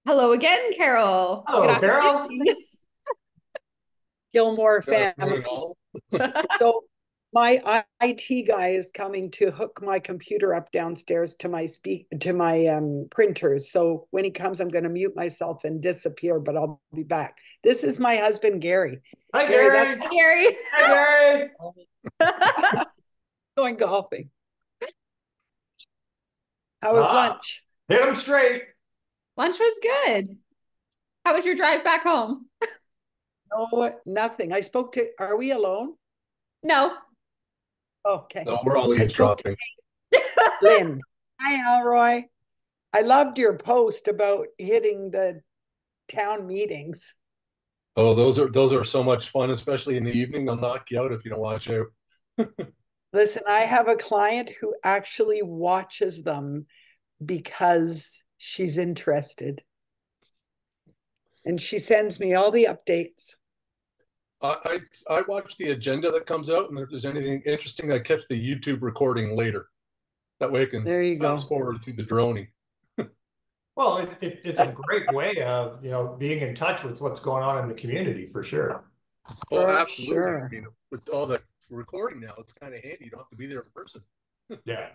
Hello again, Carol. Good Hello, Carol. afternoon. Gilmour Good afternoon, family. all. So my IT guy is coming to hook my computer up downstairs to my printers. So when he comes, I'm going to mute myself and disappear, but I'll be back. This is my husband, Gary. Hi, Gary, Gary. that's Hi, Gary. Hi, Gary. going golfing. How was Ah, lunch? hit him straight. Lunch was good. How was your drive back home? No, nothing. Are we alone? No. Okay. No, we're all I spoke to eavesdropping. Lynn. Hi, Elroy. I loved your post about hitting the town meetings. Oh, those are so much fun, especially in the evening. They'll knock you out if you don't watch out. Listen, I have a client who actually watches them because she's interested. And she sends me all the updates. I watch the agenda that comes out, and if there's anything interesting, I catch the YouTube recording later. That way I can There you fast go. forward through the droning. Well, it's a great way of, being in touch with what's going on in the community for sure. Oh, For absolutely. I sure. mean, with all the recording now, it's kind of handy. You don't have to be there in person. Yeah.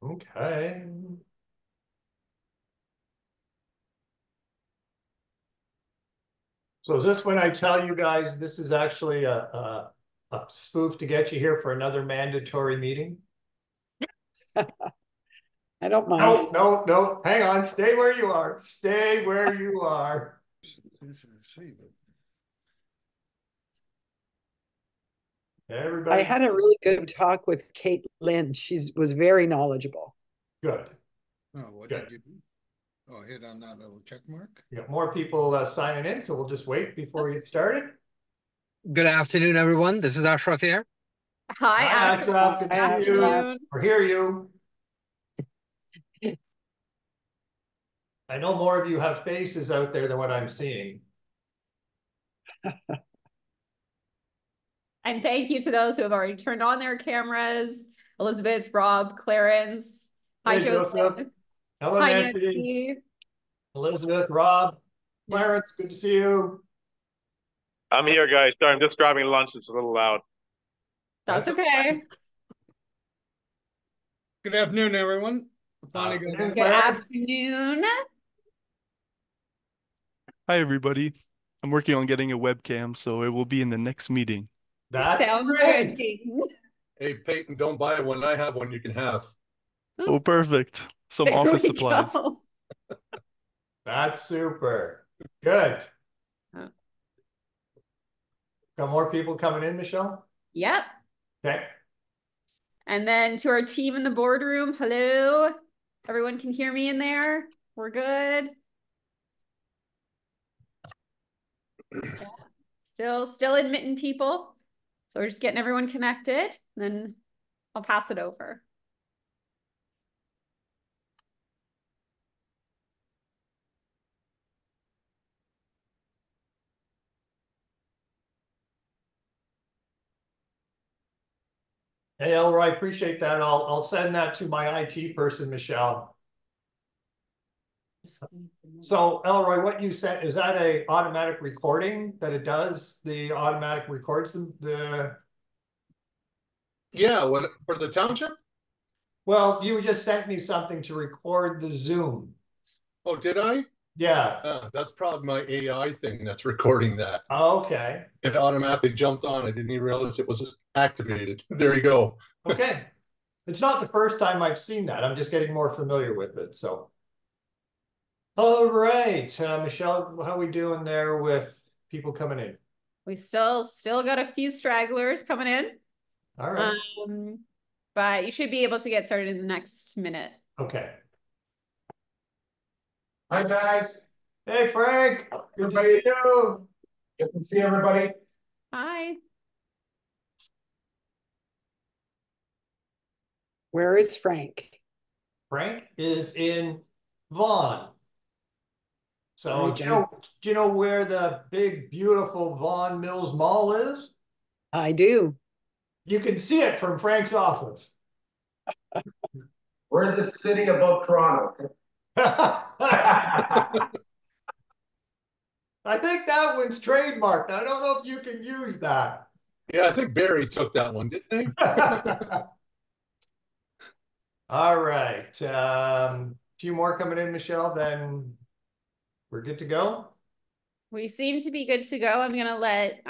Okay. So is this when I tell you guys this is actually a spoof to get you here for another mandatory meeting? I don't mind. No, no, no. Hang on. Stay where you are. Stay where you are. I Everybody, had a really good talk with Kate Lynn. She was very knowledgeable. good. Oh, what Good. did you do? Oh, hit on that little check mark. We got more people signing in, so we'll just wait before we get started. Good afternoon, everyone. This is Ashraf here. Hi, Hi, Ashley. Ashraf. Good to Hi, see you Ashraf. Afternoon. or hear you. I know more of you have faces out there than what I'm seeing. And thank you to those who have already turned on their cameras. Elizabeth, Rob, Clarence. Hi, Hey, Joseph. Joseph. Hello, Hi, Nancy. Nancy. Elizabeth, Rob, Clarence, good to see you. I'm here, guys. Sorry, I'm just grabbing lunch. It's a little loud. That's That's okay. Good afternoon, everyone. Finally got afternoon, Good Clarence. afternoon. Hi, everybody. I'm working on getting a webcam, so it will be in the next meeting. That's Sounds good. great. Hey, Peyton, don't buy one. I have one you can have. Oh, perfect. Some There office we supplies. go. That's super. Good. Got more people coming in, Michelle? Yep. Okay. And then to our team in the boardroom, hello. Everyone can hear me in there. We're good. Still admitting people. So we're just getting everyone connected. Then I'll pass it over. Hey, Elroy, appreciate that. I'll send that to my IT person, Michelle. So, Elroy, what you sent, is that a automatic recording that it does? The automatic records the Yeah, for the township? well, you just sent me something to record the Zoom. Oh, did I? Yeah. That's probably my AI thing that's recording that. Okay. It automatically jumped on. I didn't even realize it was activated. There you go. Okay. It's not the first time I've seen that. I'm just getting more familiar with it. So, all right, Michelle, how are we doing there with people coming in? We still got a few stragglers coming in. All right. But you should be able to get started in the next minute. Okay. Hi, guys. Hey, Frank. Good to see you. Good to see everybody. Hi. Where is Frank? Frank is in Vaughan. So Right, do you know where the big, beautiful Vaughan Mills Mall is? I do. You can see it from Frank's office. We're the city above Toronto. I think that one's trademarked. I don't know if you can use that. Yeah, I think Barry took that one, didn't he? All right. Few more coming in, Michelle, then we're good to go. We seem to be good to go. I'm gonna let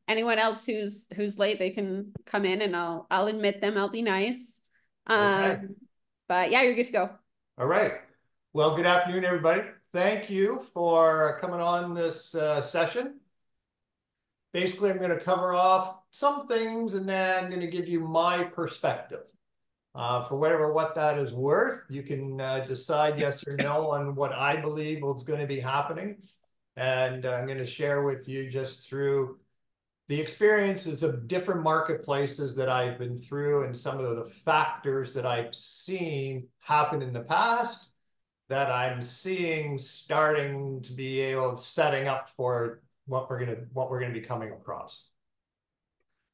anyone else who's late, they can come in and I'll admit them. I'll be nice. Okay. But yeah, you're good to go. All right. Well, good afternoon, everybody. Thank you for coming on this session. Basically, I'm going to cover off some things and then I'm going to give you my perspective. For what that is worth, you can decide yes or no on what I believe is going to be happening. And I'm going to share with you just through the experiences of different marketplaces that I've been through and some of the factors that I've seen happen in the past that I'm seeing starting to be setting up for what we're going to be coming across.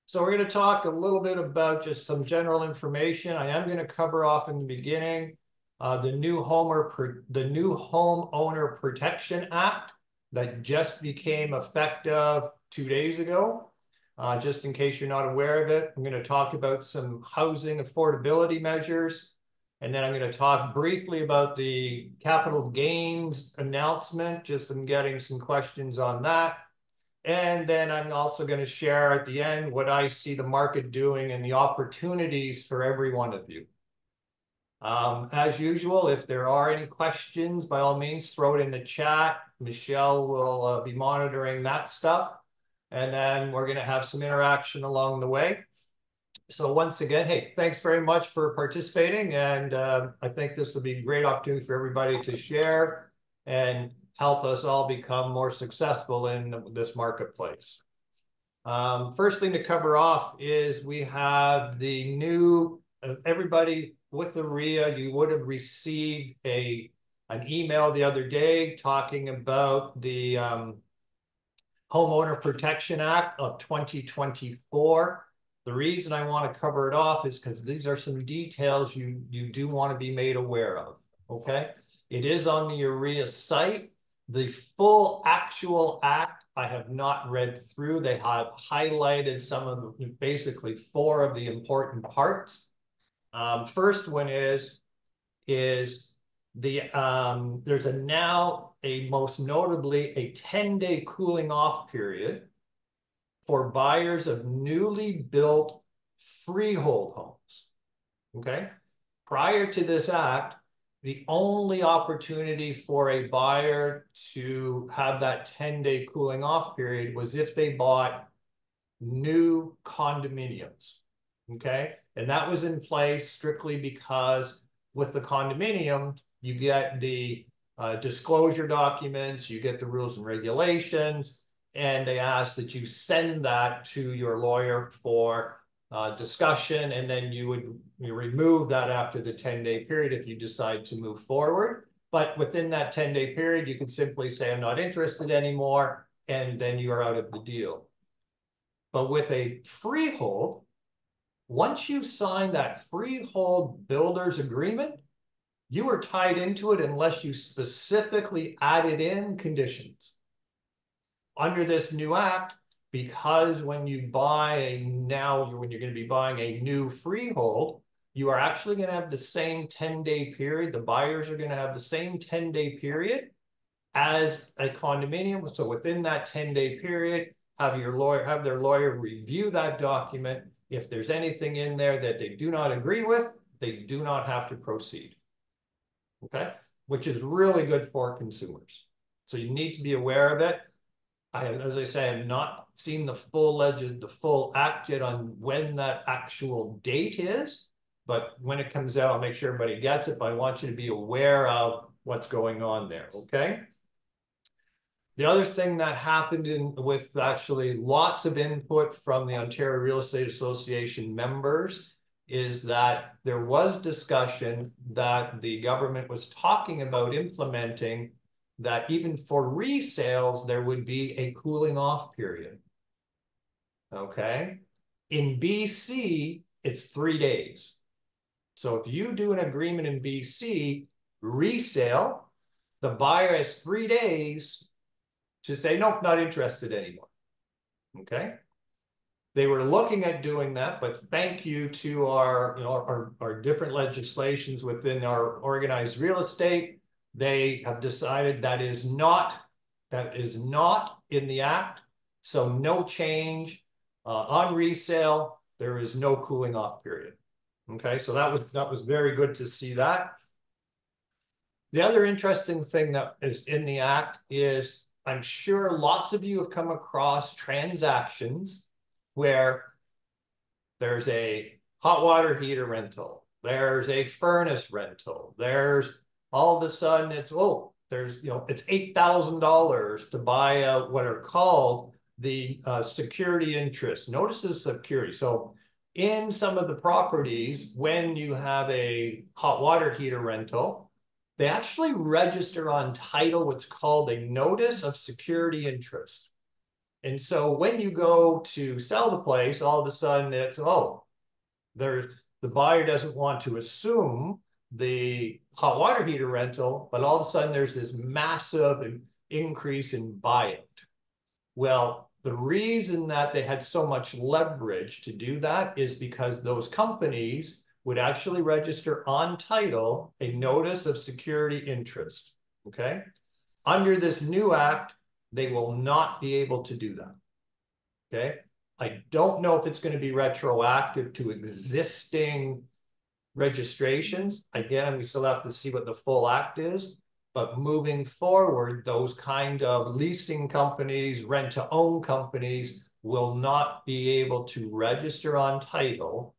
So we're going to talk a little bit about just some general information. I am going to cover off in the beginning the new Homeowner Protection Act that just became effective 2 days ago. Just in case you're not aware of it, I'm going to talk about some housing affordability measures. And then I'm going to talk briefly about the capital gains announcement. I'm getting some questions on that. And then I'm also going to share at the end what I see the market doing and the opportunities for every one of you. As usual, if there are any questions, by all means, throw it in the chat. Michelle will be monitoring that stuff. And then we're going to have some interaction along the way. So once again, hey, thanks very much for participating. And I think this will be a great opportunity for everybody to share and help us all become more successful in this marketplace. First thing to cover off is we have the new, everybody with the RIA, you would have received an email the other day talking about the Homeowner Protection Act of 2024. The reason I want to cover it off is because these are some details you do want to be made aware of, okay? It is on the RIA site. The full actual act, I have not read through. They have highlighted some of the, basically 4 of the important parts. First one is the there's most notably a 10-day cooling off period for buyers of newly built freehold homes. Okay. Prior to this act, the only opportunity for a buyer to have that 10-day cooling off period was if they bought new condominiums. Okay. And that was in place strictly because with the condominium, you get the disclosure documents, you get the rules and regulations, and they ask that you send that to your lawyer for discussion, and then you remove that after the 10-day period if you decide to move forward. But within that 10-day period, you can simply say, I'm not interested anymore, and then you are out of the deal. But with a freehold, once you sign that freehold builder's agreement, you are tied into it unless you specifically added in conditions. Under this new act, because when you buy when you're going to be buying a new freehold, you are actually going to have the same 10-day period. The buyers are going to have the same 10-day period as a condominium. So within that 10-day period, have their lawyer review that document. If there's anything in there that they do not agree with, they do not have to proceed. Okay, which is really good for consumers. So you need to be aware of it. As I say, I have not seen the full act yet on when that actual date is, but when it comes out, I'll make sure everybody gets it, but I want you to be aware of what's going on there, okay? The other thing that happened with actually lots of input from the Ontario Real Estate Association members is that there was discussion that the government was talking about implementing that even for resales, there would be a cooling off period. Okay. In BC, it's 3 days. So if you do an agreement in BC, resale, the buyer has 3 days to say, nope, not interested anymore. Okay. They were looking at doing that, but thank you to our, our different legislations within our organized real estate, they have decided that is not in the act. So no change on resale. There is no cooling off period. Okay, so that was very good to see that. The other interesting thing that is in the act is I'm sure lots of you have come across transactions where there's a hot water heater rental, there's a furnace rental, there's all of a sudden it's, oh, there's, it's $8,000 to buy what are called the security interest, notices of security. So in some of the properties, when you have a hot water heater rental, they actually register on title what's called a notice of security interest. And so when you go to sell the place, all of a sudden it's, oh, the buyer doesn't want to assume the hot water heater rental, but all of a sudden there's this massive increase in buyout. Well, the reason that they had so much leverage to do that is because those companies would actually register on title a notice of security interest, okay? Under this new act, they will not be able to do that, okay? I don't know if it's going to be retroactive to existing registrations. Again, we still have to see what the full act is, but moving forward, those kind of leasing companies, rent-to-own companies will not be able to register on title.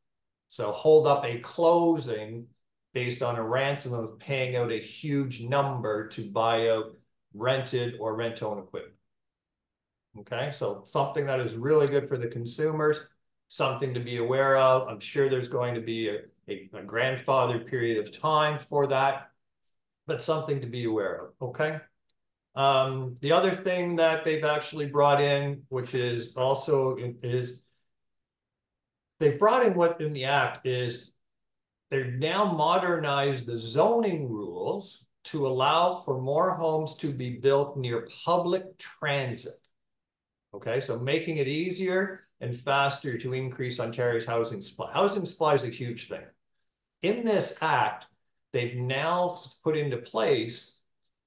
So hold up a closing based on a ransom of paying out a huge number to buy out rented or rent-own equipment. Okay, so something that is really good for the consumers, something to be aware of. I'm sure there's going to be a grandfather period of time for that, but something to be aware of, okay? The other thing that they've actually brought in, which is also they've brought in what in the act is they've now modernized the zoning rules to allow for more homes to be built near public transit. Okay, so making it easier and faster to increase Ontario's housing supply. Housing supply is a huge thing. In this act, they've now put into place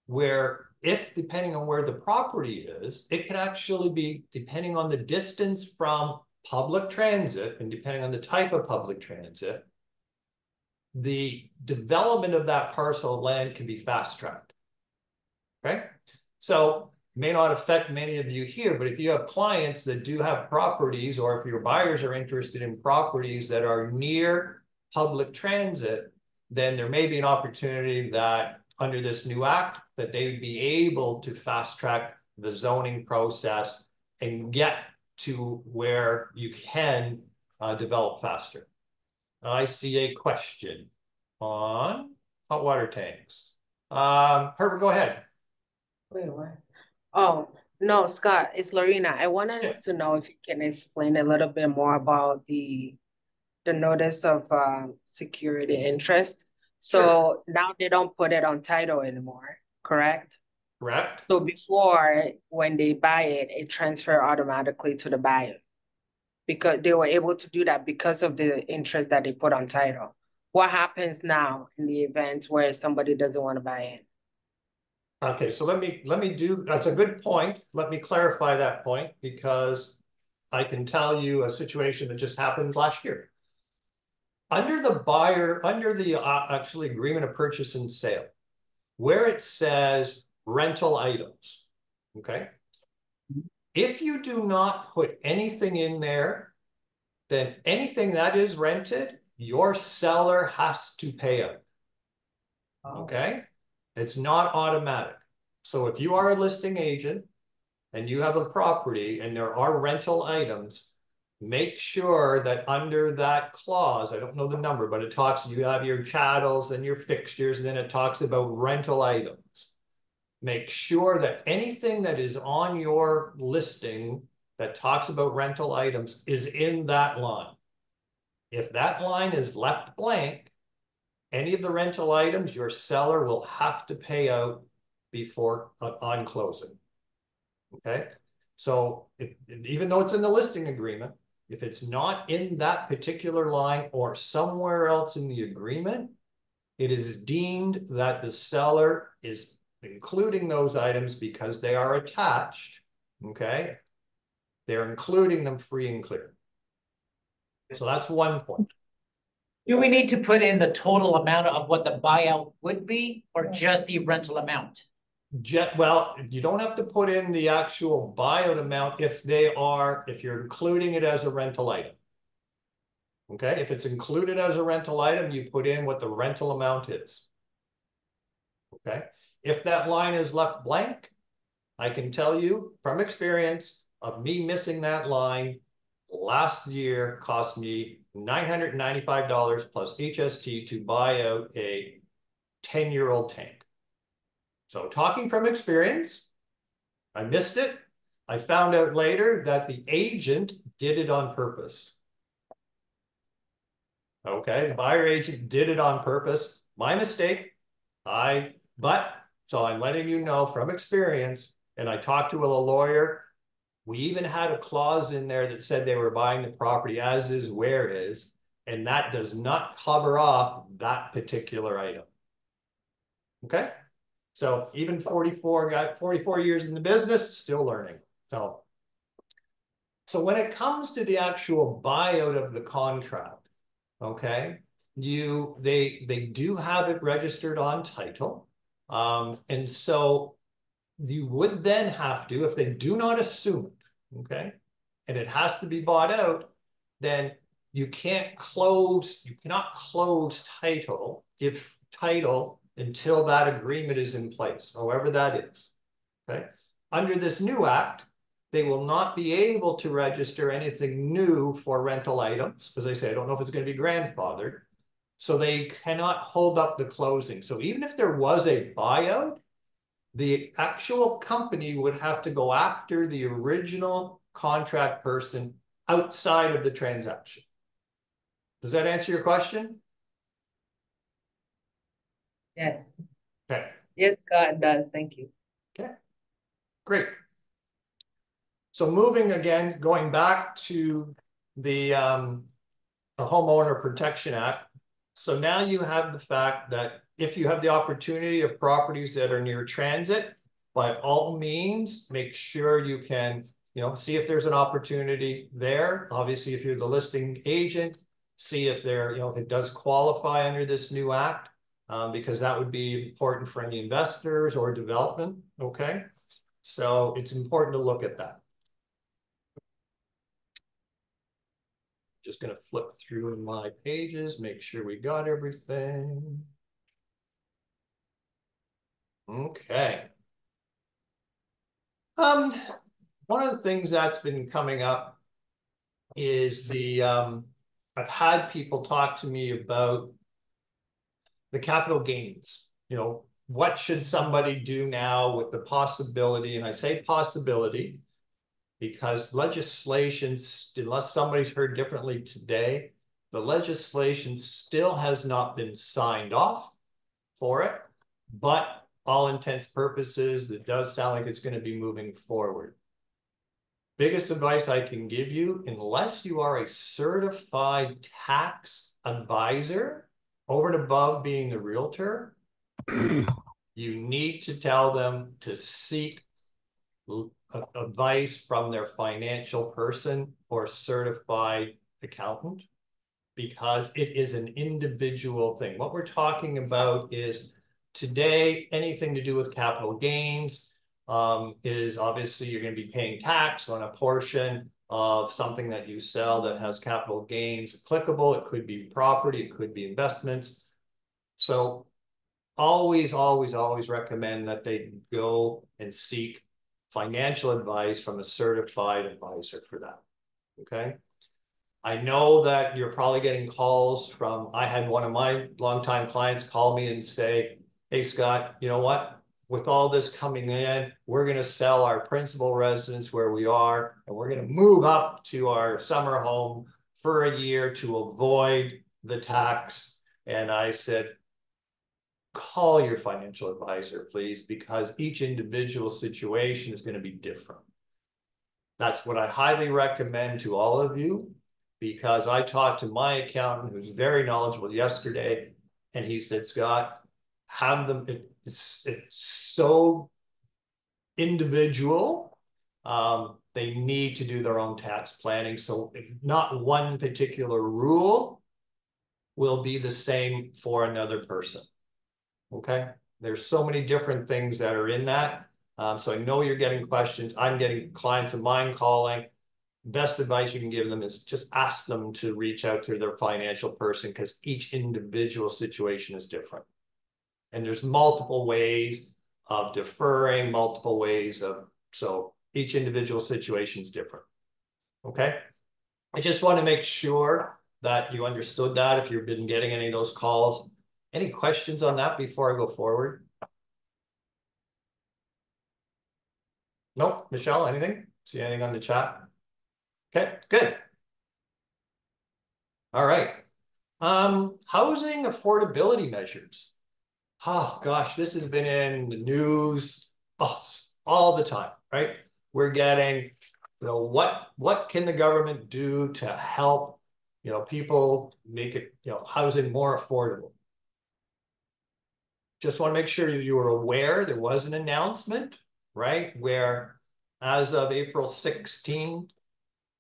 where if, depending on where the property is, it could actually be, depending on the distance from public transit and depending on the type of public transit, the development of that parcel of land can be fast-tracked, okay? So may not affect many of you here, but if you have clients that do have properties, or if your buyers are interested in properties that are near public transit, then there may be an opportunity that under this new act that they would be able to fast track the zoning process and get to where you can develop faster. I see a question on hot water tanks. Herbert, go ahead. Wait, what? Oh, no, Scott, it's Lorena. I wanted to know if you can explain a little bit more about the notice of security interest. So now they don't put it on title anymore, correct? Correct. So before, when they buy it, it transfers automatically to the buyer because they were able to do that because of the interest that they put on title. What happens now in the event where somebody doesn't want to buy it? Okay, so let me do, that's a good point. Let me clarify that point because I can tell you a situation that just happened last year. Under the actually agreement of purchase and sale, where it says rental items, okay? If you do not put anything in there, then anything that is rented, your seller has to pay out, okay? It's not automatic. So if you are a listing agent and you have a property and there are rental items, make sure that under that clause, I don't know the number, but it talks, you have your chattels and your fixtures, and then it talks about rental items. Make sure that anything that is on your listing that talks about rental items is in that line. If that line is left blank, any of the rental items your seller will have to pay out before on closing. Okay, so even though it's in the listing agreement, if it's not in that particular line or somewhere else in the agreement, it is deemed that the seller is including those items because they are attached. Okay, they're including them free and clear. So that's one point. Do we need to put in the total amount of what the buyout would be, or just the rental amount? Well, you don't have to put in the actual buyout amount if you're including it as a rental item. Okay, if it's included as a rental item, you put in what the rental amount is. Okay, if that line is left blank, I can tell you from experience of me missing that line, last year cost me $995 plus HST to buy out a 10-year-old tank. So talking from experience, I missed it. I found out later that the agent did it on purpose. Okay, the buyer agent did it on purpose. My mistake. So I'm letting you know from experience, and I talked to a lawyer. We even had a clause in there that said they were buying the property as is, where is, and that does not cover off that particular item. Okay, so even 44 years in the business, still learning. So when it comes to the actual buyout of the contract, okay, they do have it registered on title, and so you would then have to, if they do not assume it, okay, and it has to be bought out, then you cannot close title, give title until that agreement is in place, however that is, okay? Under this new act, they will not be able to register anything new for rental items, because they say, I don't know if it's going to be grandfathered, so they cannot hold up the closing. So even if there was a buyout, the actual company would have to go after the original contract person outside of the transaction. Does that answer your question? Yes. Okay. Yes, Scott, it does. Thank you. Okay. Great. So moving again, going back to the Homeowner Protection Act. So now you have the fact that if you have the opportunity of properties that are near transit, by all means, make sure you can, see if there's an opportunity there. Obviously, if you're the listing agent, see if if it does qualify under this new act, because that would be important for any investors or development. Okay, so it's important to look at that. Just going to flip through my pages, make sure we got everything. Okay. One of the things that's been coming up is I've had people talk to me about the capital gains. What should somebody do now with the possibility, and I say possibility, because legislation, unless somebody's heard differently today, the legislation still has not been signed off for it, but all intents purposes, it does sound like it's going to be moving forward. Biggest advice I can give you, unless you are a certified tax advisor, over and above being a realtor, you need to tell them to seek advice from their financial person or certified accountant, because it is an individual thing. What we're talking about is today, anything to do with capital gains is obviously you're going to be paying tax on a portion of something that you sell that has capital gains applicable. It could be property, it could be investments. So always, always, always recommend that they go and seek financial advice from a certified advisor for that. Okay. I know that you're probably getting calls from, I had one of my longtime clients call me and say, hey, Scott, you know what? With all this coming in, we're going to sell our principal residence where we are, and we're going to move up to our summer home for a year to avoid the tax. And I said, call your financial advisor, please, because each individual situation is going to be different. That's what I highly recommend to all of you, because I talked to my accountant who's very knowledgeable yesterday, and he said, Scott, have them, it's so individual. They need to do their own tax planning. So not one particular rule will be the same for another person. Okay. There's so many different things that are in that. So I know you're getting questions. I'm getting clients of mine calling. Best advice you can give them is just ask them to reach out to their financial person, because each individual situation is different. And there's multiple ways of deferring, multiple ways of, so each individual situation is different. Okay. I just want to make sure that you understood that if you've been getting any of those calls. Any questions on that before I go forward? Nope. Michelle, anything? See anything on the chat? Okay, good. All right. Housing affordability measures. Oh gosh, this has been in the news all the time, right? We're getting, what can the government do to help, people make it, housing more affordable? Just want to make sure you were aware there was an announcement, right? Where as of April 16th,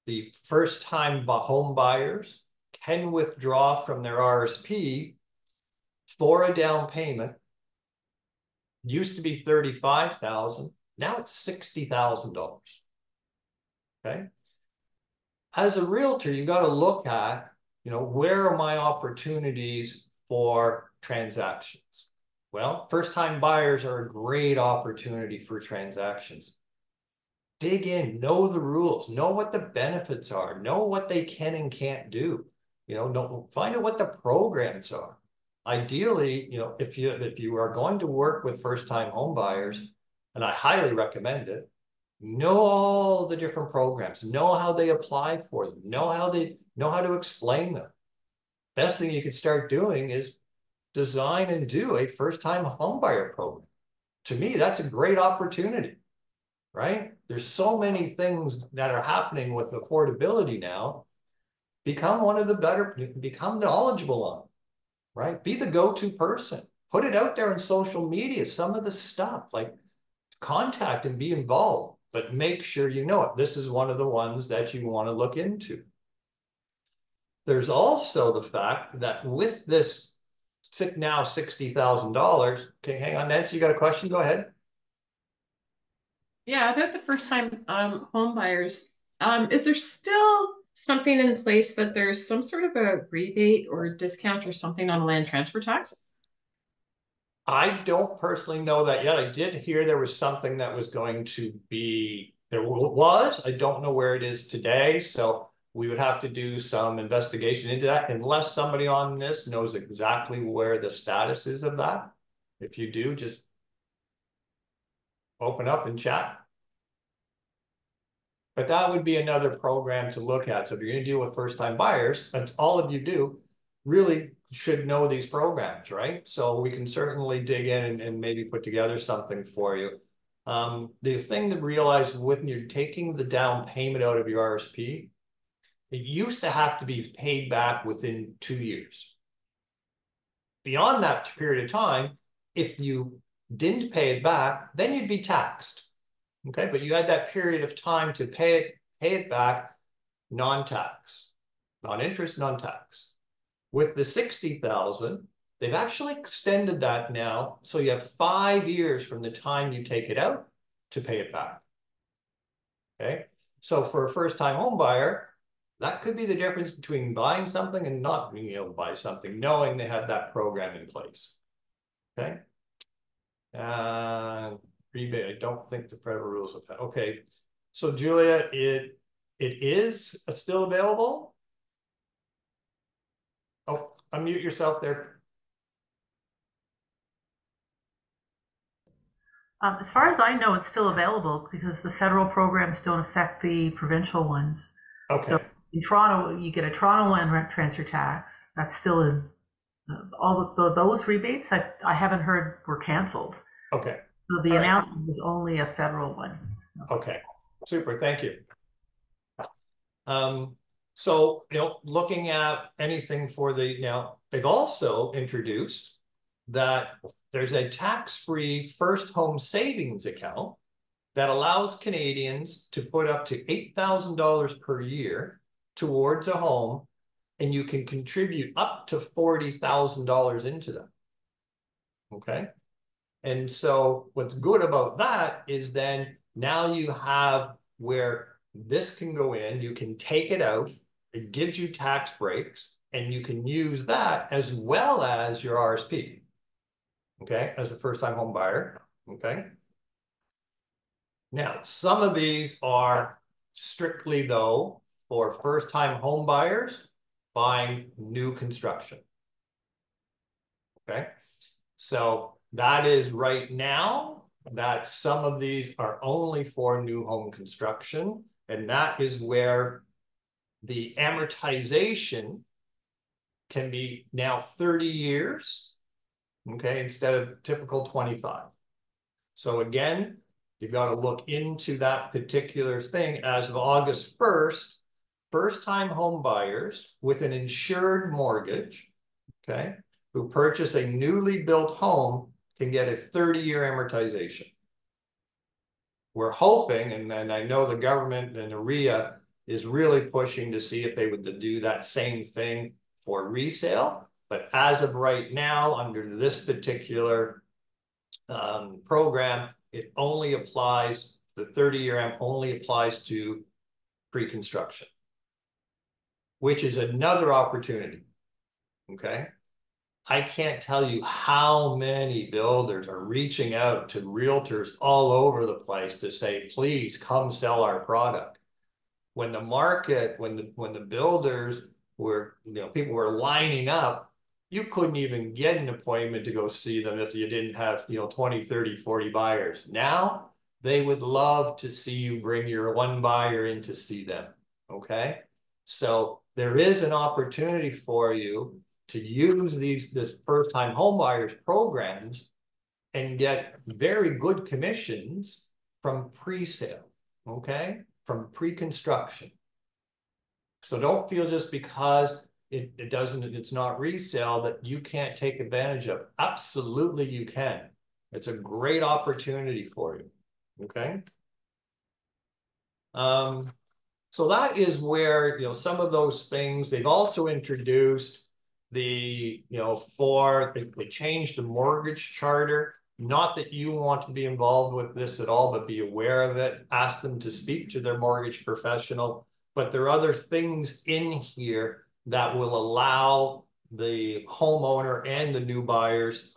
the first-time home buyers can withdraw from their RSP for a down payment. Used to be $35,000, now it's $60,000. Okay. As a realtor, you got to look at, where are my opportunities for transactions? Well, first-time buyers are a great opportunity for transactions. Dig in, know the rules, know what the benefits are, know what they can and can't do. Find out what the programs are. Ideally, if you are going to work with first-time home buyers, and I highly recommend it, know all the different programs, know how they apply for them, know how to explain them. Best thing you could start doing is design and do a first-time home buyer program. To me, that's a great opportunity, right? There's so many things that are happening with affordability now. Become knowledgeable on them, right? Be the go-to person. Put it out there on social media, some of the stuff, like contact and be involved, but make sure you know it. This is one of the ones that you want to look into. There's also the fact that with this now $60,000, okay, hang on, Nancy, you got a question? Go ahead. Yeah, about the first-time home buyers, is there still something in place that there's some sort of a rebate or discount or something on land transfer tax? I don't personally know that yet. I did hear there was something that was going to be, I don't know where it is today. So we would have to do some investigation into that, unless somebody on this knows exactly where the status is of that. If you do, just open up and chat. But that would be another program to look at. So if you're going to deal with first-time buyers, and all of you do, really should know these programs, right? So we can certainly dig in and maybe put together something for you. The thing to realize when you're taking the down payment out of your RSP, it used to have to be paid back within 2 years. Beyond that period of time, if you didn't pay it back, then you'd be taxed. Okay, but you had that period of time to pay it back, non-tax, non-interest, non-tax. With the 60,000, they've actually extended that now, so you have 5 years from the time you take it out to pay it back. Okay, so for a first-time home buyer, that could be the difference between buying something and not being able to buy something, knowing they have that program in place. Okay. Rebate, I don't think the federal rules have that. Okay, so Julia, it is still available. Oh, unmute yourself there. As far as I know, it's still available because the federal programs don't affect the provincial ones. Okay. So in Toronto, you get a Toronto land rent transfer tax. That's still in All those rebates, I haven't heard were canceled. Okay. So the All right. announcement was only a federal one. Okay, super, thank you. So, looking at anything for now, they've also introduced that there's a tax-free first home savings account that allows Canadians to put up to $8,000 per year towards a home, and you can contribute up to $40,000 into them. Okay. And so what's good about that is then now you have where this can go in, you can take it out, it gives you tax breaks, and you can use that as well as your RSP, okay, as a first-time home buyer, okay? Now, some of these are strictly, though, for first-time home buyers buying new construction, okay? So that is right now that some of these are only for new home construction, and that is where the amortization can be now 30 years, okay, instead of typical 25. So again, you've got to look into that particular thing. As of August 1st, first-time home buyers with an insured mortgage, okay, who purchase a newly built home can get a 30-year amortization. We're hoping, and I know the government and REIA is really pushing to see if they would do that same thing for resale. But as of right now, under this particular program, it only applies, the 30-year am only applies to pre-construction, which is another opportunity, okay? I can't tell you how many builders are reaching out to realtors all over the place to say, please come sell our product. When the market, when the builders were, people were lining up, you couldn't even get an appointment to go see them if you didn't have, 20, 30, 40 buyers. Now, they would love to see you bring your one buyer in to see them, okay? So there is an opportunity for you to use this first-time home buyers programs and get very good commissions from pre-sale, okay? From pre-construction. So don't feel just because it's not resale that you can't take advantage of. Absolutely you can. It's a great opportunity for you, okay? So that is where, some of those things, they've also introduced they changed the mortgage charter. Not that you want to be involved with this at all, but be aware of it. Ask them to speak to their mortgage professional. But there are other things in here that will allow the homeowner and the new buyers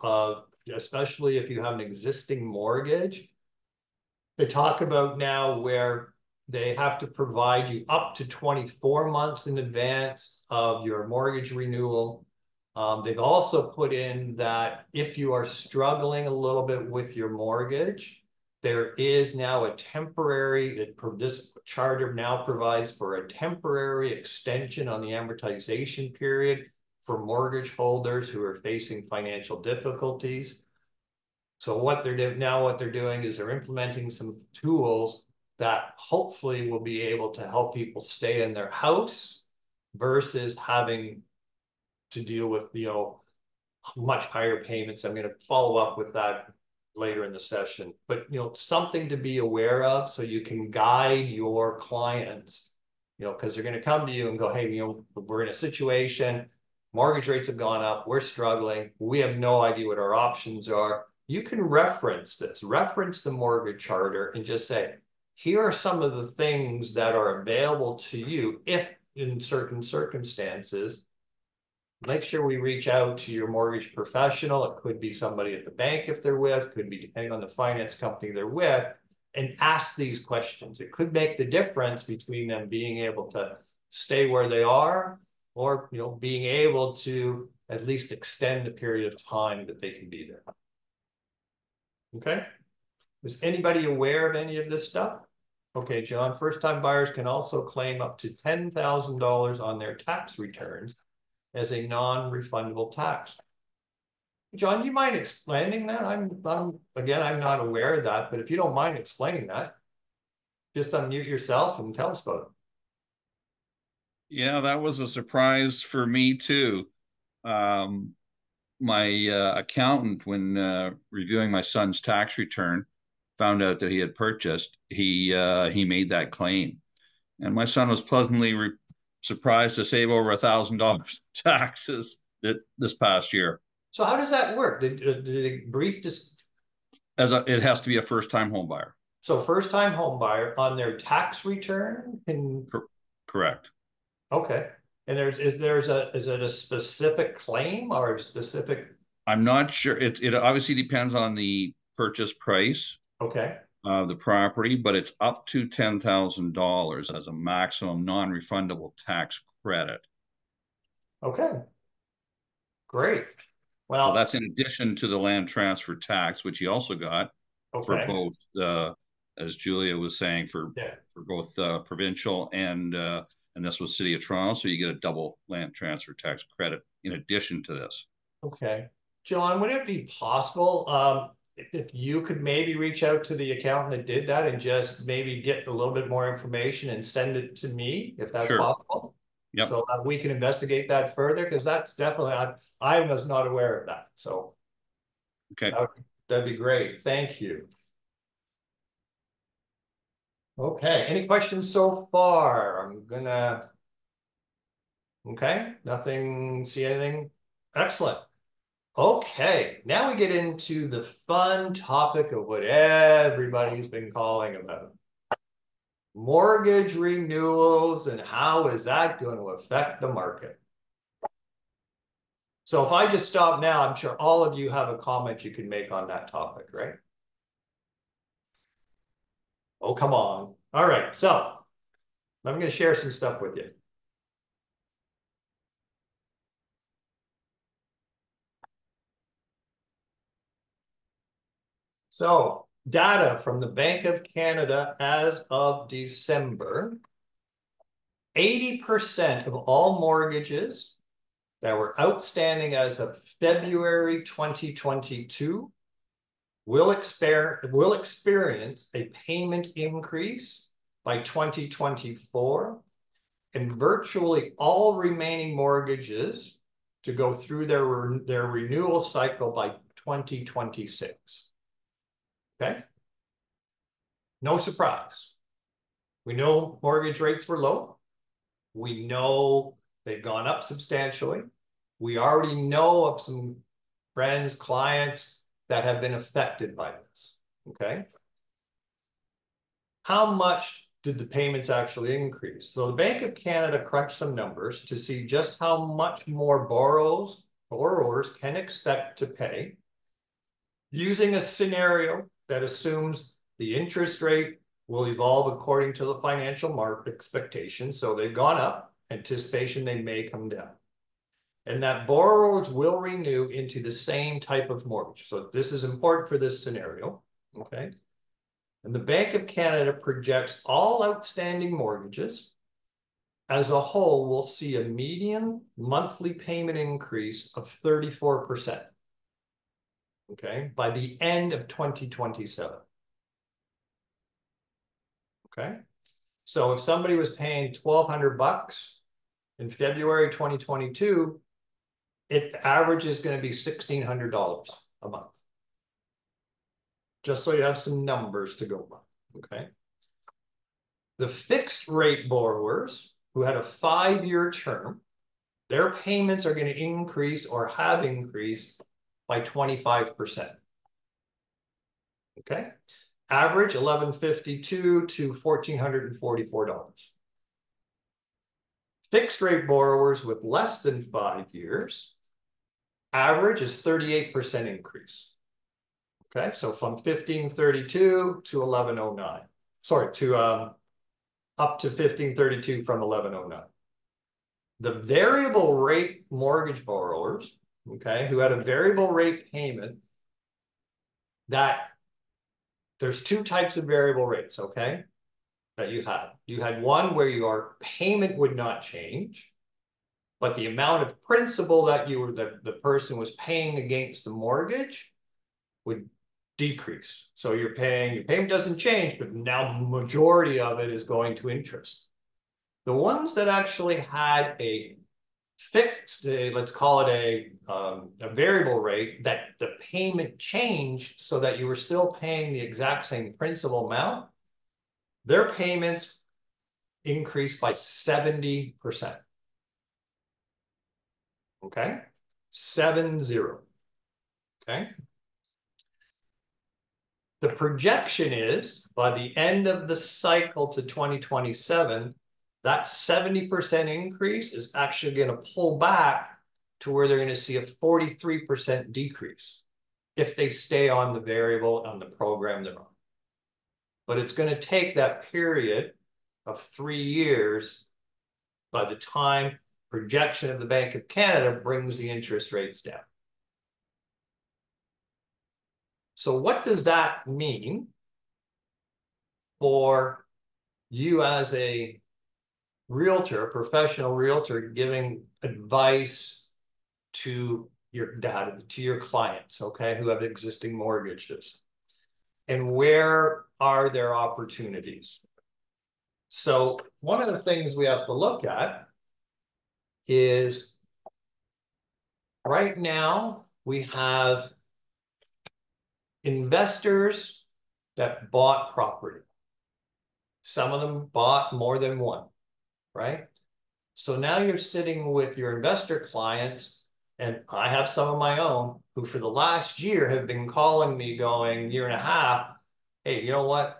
especially if you have an existing mortgage. They talk about now where they have to provide you up to 24 months in advance of your mortgage renewal. They've also put in that if you are struggling a little bit with your mortgage, there is now a temporary, this charter now provides for a temporary extension on the amortization period for mortgage holders who are facing financial difficulties. So what they're doing is they're implementing some tools that hopefully will be able to help people stay in their house versus having to deal with, much higher payments. I'm going to follow up with that later in the session, but, something to be aware of so you can guide your clients, because they're going to come to you and go, hey, we're in a situation, mortgage rates have gone up, we're struggling, we have no idea what our options are. You can reference the mortgage charter and just say, here are some of the things that are available to you if in certain circumstances. Make sure we reach out to your mortgage professional. It could be somebody at the bank if they're with, could be depending on the finance company they're with, and ask these questions. It could make the difference between them being able to stay where they are or, being able to at least extend the period of time that they can be there. Okay. Is anybody aware of any of this stuff? Okay, John, first-time buyers can also claim up to $10,000 on their tax returns as a non-refundable tax. John, you mind explaining that? I'm not aware of that, but if you don't mind explaining that, just unmute yourself and tell us about it. Yeah, that was a surprise for me too. My accountant, when reviewing my son's tax return, found out that he had purchased. He made that claim, and my son was pleasantly surprised to save over $1,000 taxes this past year. So how does that work? Did they brief this? It has to be a first-time home buyer. So first-time home buyer on their tax return can. Correct. Okay. And is it a specific claim or a specific? I'm not sure. It obviously depends on the purchase price. Okay. Of the property, but it's up to $10,000 as a maximum non-refundable tax credit. Okay. Great. Well, so that's in addition to the land transfer tax, which he also got for both, as Julia was saying, for both provincial and this was City of Toronto. So you get a double land transfer tax credit in addition to this. Okay. John, would it be possible if you could maybe reach out to the accountant that did that and just maybe get a little bit more information and send it to me, if that's possible? Yep. So that we can investigate that further, because that's definitely, I was not aware of that. So okay, that'd be great. Thank you. Okay, any questions so far? Okay, nothing, see anything? Excellent. Okay, now we get into the fun topic of what everybody's been calling about. Mortgage renewals and how is that going to affect the market? So if I just stop now, I'm sure all of you have a comment you can make on that topic, right? Oh, come on. All right, so I'm going to share some stuff with you. So data from the Bank of Canada as of December, 80% of all mortgages that were outstanding as of February 2022 will experience a payment increase by 2024, and virtually all remaining mortgages to go through their renewal cycle by 2026. Okay? No surprise. We know mortgage rates were low. We know they've gone up substantially. We already know of some friends, clients that have been affected by this. Okay? How much did the payments actually increase? So the Bank of Canada crunched some numbers to see just how much more borrowers can expect to pay using a scenario that assumes the interest rate will evolve according to the financial market expectations. So they've gone up, anticipation they may come down. And that borrowers will renew into the same type of mortgage. So this is important for this scenario, okay? And the Bank of Canada projects all outstanding mortgages as a whole will see a median monthly payment increase of 34%. Okay, by the end of 2027. Okay, so if somebody was paying $1,200 in February 2022, the average is going to be $1,600 a month. Just so you have some numbers to go by. Okay, the fixed rate borrowers who had a 5-year term, their payments are going to increase or have increased by 25%. Okay, average $1,152 to $1,444. Fixed rate borrowers with less than 5 years, average is 38% increase. Okay, so from $1,532 to $1,109. Sorry, to up to $1,532 from $1,109. The variable rate mortgage borrowers, okay, who had a variable rate payment, that there's 2 types of variable rates, okay, that you had. You had one where your payment would not change, but the amount of principal that the person was paying against the mortgage would decrease. So your payment doesn't change, but now majority of it is going to interest. The ones that actually had a fixed, let's call it a variable rate, that the payment changed so that you were still paying the exact same principal amount, their payments increased by 70%. Okay, 70. Okay. The projection is by the end of the cycle to 2027, that 70% increase is actually going to pull back to where they're going to see a 43% decrease if they stay on the variable on the program they're on. But it's going to take that period of 3 years by the time projection of the Bank of Canada brings the interest rates down. So what does that mean for you as a realtor, professional realtor, giving advice to your data, to your clients, okay, who have existing mortgages? And where are their opportunities? So one of the things we have to look at is right now we have investors that bought property. Some of them bought more than one, right? So now you're sitting with your investor clients, and I have some of my own who for the last year have been calling me going, year and a half, hey, you know what?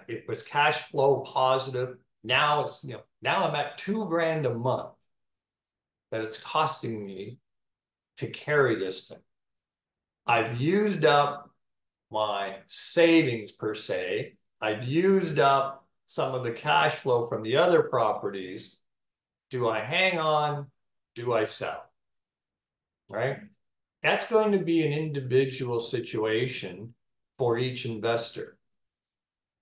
It was cash flow positive. Now it's, now I'm at $2,000 a month that it's costing me to carry this thing. I've used up my savings per se. I've used up some of the cash flow from the other properties. Do I hang on? Do I sell? Right? That's going to be an individual situation for each investor.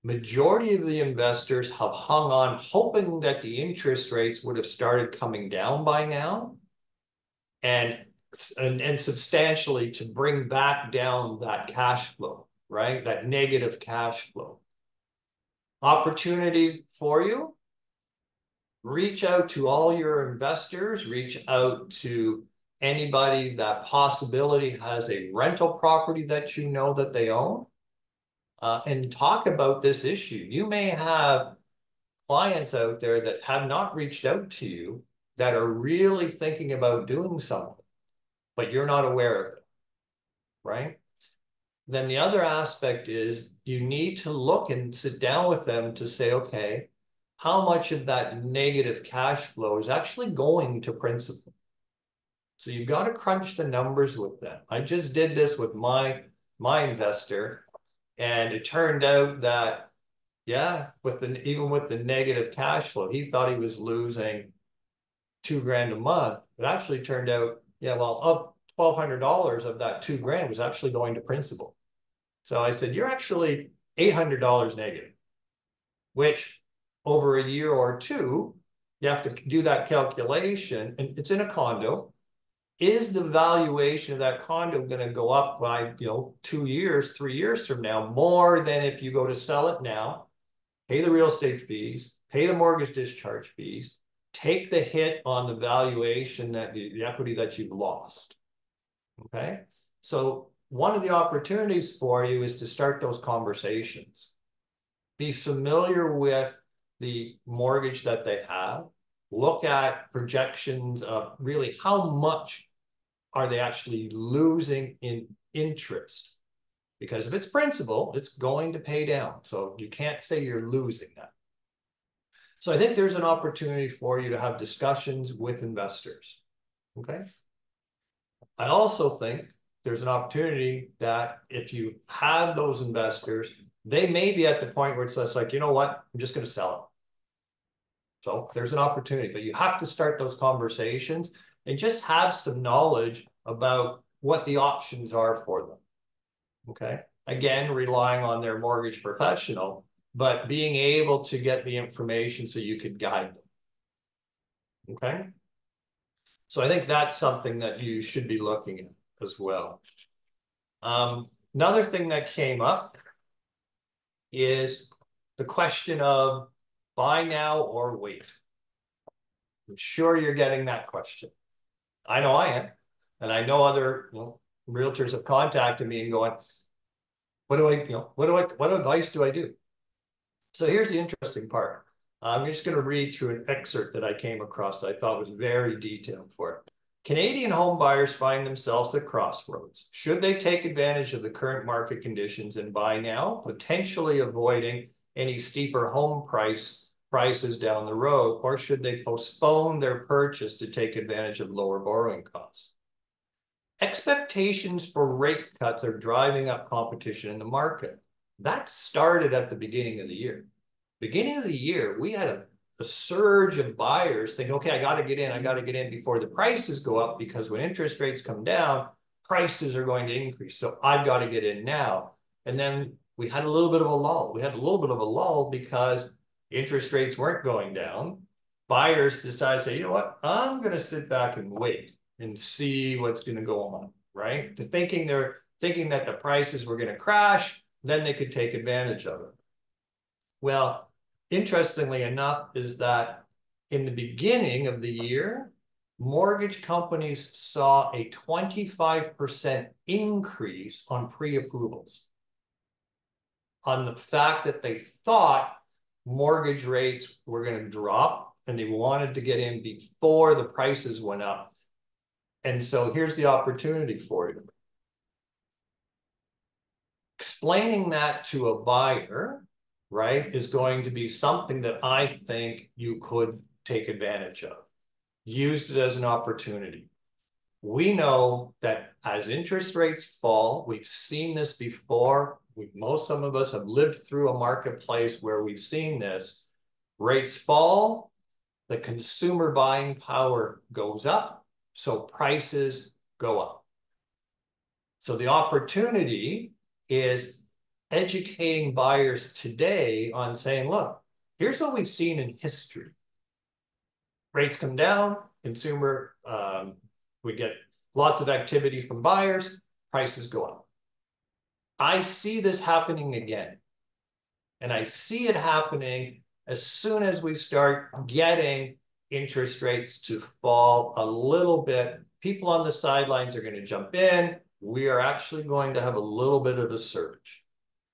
Majority of the investors have hung on hoping that the interest rates would have started coming down by now and substantially to bring back down that cash flow, right? That negative cash flow. Opportunity for you, reach out to all your investors, reach out to anybody that possibility has a rental property that you know that they own, and talk about this issue. You may have clients out there that have not reached out to you that are really thinking about doing something, but you're not aware of it, right? Then the other aspect is you need to look and sit down with them to say, okay, how much of that negative cash flow is actually going to principal? So you've got to crunch the numbers with them. I just did this with my investor, and it turned out that, yeah, even with the negative cash flow, he thought he was losing $2,000 a month. It actually turned out, yeah, well, up $1,200 of that $2,000 was actually going to principal. So I said, you're actually $800 negative, which over a year or two, you have to do that calculation, and it's in a condo. Is the valuation of that condo going to go up by 2 years, 3 years from now, more than if you go to sell it now, pay the real estate fees, pay the mortgage discharge fees, take the hit on the valuation, that the equity that you've lost? Okay, so one of the opportunities for you is to start those conversations. Be familiar with the mortgage that they have. Look at projections of really how much are they actually losing in interest. Because if it's principal, it's going to pay down. So you can't say you're losing that. So I think there's an opportunity for you to have discussions with investors. Okay. I also think there's an opportunity that if you have those investors, they may be at the point where it's just like, you know what, I'm just going to sell it. So there's an opportunity, but you have to start those conversations and just have some knowledge about what the options are for them. Okay. Again, relying on their mortgage professional, but being able to get the information so you could guide them. Okay. So I think that's something that you should be looking at as well. Another thing that came up is the question of buy now or wait. I'm sure you're getting that question. I know I am. And I know other realtors have contacted me and going, what advice do I do? So here's the interesting part. I'm just going to read through an excerpt that I came across that I thought was very detailed for it. Canadian home buyers find themselves at crossroads. Should they take advantage of the current market conditions and buy now, potentially avoiding any steeper home prices down the road, or should they postpone their purchase to take advantage of lower borrowing costs? Expectations for rate cuts are driving up competition in the market. That started at the beginning of the year. Beginning of the year, we had a surge of buyers thinking, okay, I got to get in before the prices go up, because when interest rates come down, prices are going to increase. So I've got to get in now. And then we had a little bit of a lull. We had a little bit of a lull because interest rates weren't going down. Buyers decided to say, you know what, I'm going to sit back and wait and see what's going to go on, right? They're thinking that the prices were going to crash, then they could take advantage of it. Well, interestingly enough, is that in the beginning of the year, mortgage companies saw a 25% increase on pre-approvals on the fact that they thought mortgage rates were going to drop and they wanted to get in before the prices went up. And so here's the opportunity for you. Explaining that to a buyer, right, is going to be something that I think you could take advantage of. Use it as an opportunity. We know that as interest rates fall, we've seen this before. Some of us have lived through a marketplace where we've seen this. Rates fall, the consumer buying power goes up, so prices go up. So the opportunity is educating buyers today on saying, look, here's what we've seen in history. Rates come down, we get lots of activity from buyers, prices go up. I see this happening again. And I see it happening as soon as we start getting interest rates to fall a little bit. People on the sidelines are going to jump in. We are actually going to have a little bit of a surge.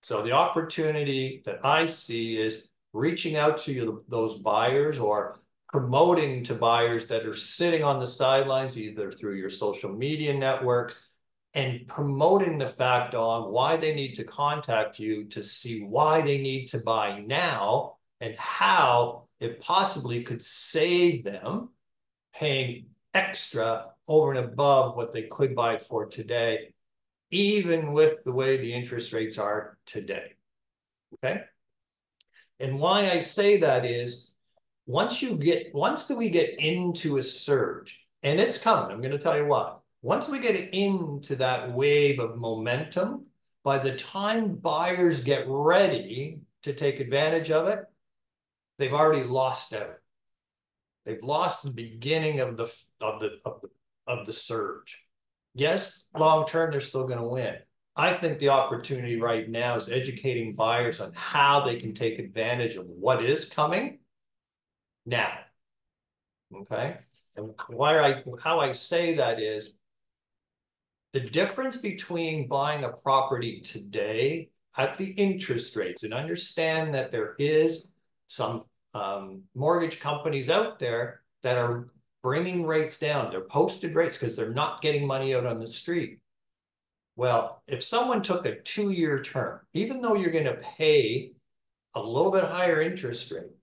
So the opportunity that I see is reaching out to those buyers or promoting to buyers that are sitting on the sidelines, either through your social media networks, and promoting the fact on why they need to contact you to see why they need to buy now and how it possibly could save them paying extra over and above what they could buy it for today, even with the way the interest rates are today, okay? And why I say that is, once we get into a surge, and it's coming, I'm going to tell you why. Once we get into that wave of momentum, by the time buyers get ready to take advantage of it, they've already lost out. They've lost the beginning of the surge. Yes, long term, they're still going to win. I think the opportunity right now is educating buyers on how they can take advantage of what is coming now. Okay? And how I say that is, the difference between buying a property today at the interest rates, and understand that there is some mortgage companies out there that are bringing rates down. They're posted rates because they're not getting money out on the street. Well, if someone took a 2-year term, even though you're going to pay a little bit higher interest rate,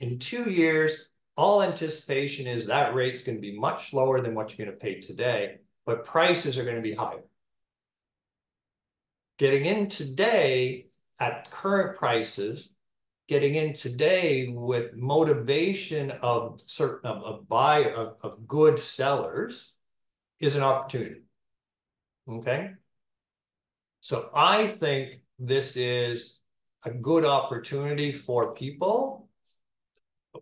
in 2 years, all anticipation is that rate's going to be much lower than what you're going to pay today, but prices are going to be higher. Getting in today at current prices, getting in today with motivation of good sellers is an opportunity. Okay. So I think this is a good opportunity for people,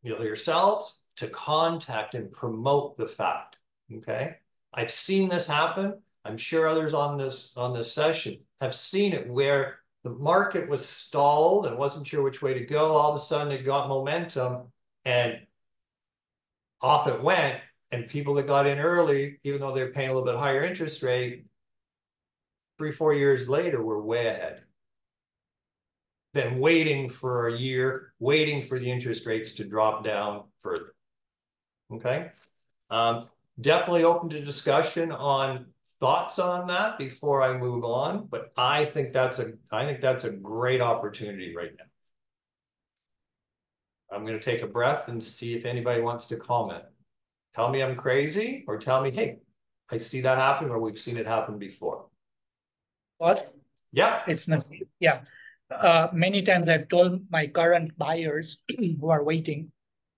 yourselves, to contact and promote the fact, okay? I've seen this happen. I'm sure others on this session have seen it, where the market was stalled and wasn't sure which way to go. All of a sudden it got momentum and off it went. And people that got in early, even though they're paying a little bit higher interest rate, 3-4 years later, we're way ahead. Then waiting for a year, waiting for the interest rates to drop down further. Okay. Definitely open to discussion on thoughts on that before I move on, but I think that's a great opportunity right now. I'm going to take a breath and see if anybody wants to comment. Tell me I'm crazy, or tell me, hey, I see that happen, or we've seen it happen before. What? Yeah. It's not, yeah. Many times I've told my current buyers who are waiting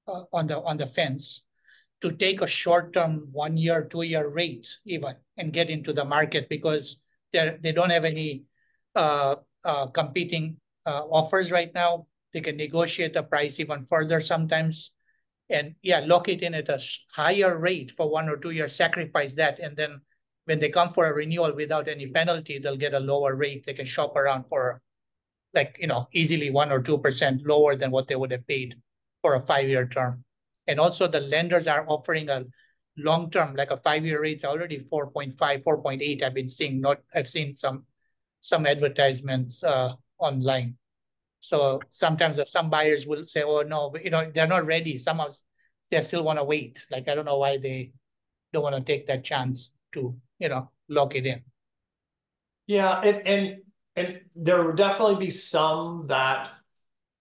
on the fence to take a short-term 1 year, 2 year rate even and get into the market, because they don't have any competing offers right now. They can negotiate the price even further sometimes. And yeah, lock it in at a higher rate for 1 or 2 years, sacrifice that. And then when they come for a renewal without any penalty, they'll get a lower rate. They can shop around for, like, easily 1 or 2% lower than what they would have paid for a 5-year term. And also the lenders are offering a long-term, like a 5-year rate's already 4.5, 4.8. I've seen some advertisements online. So sometimes some buyers will say, oh, no, they're not ready. Somehow they still want to wait. Like, I don't know why they don't want to take that chance to, lock it in. Yeah, and there will definitely be some that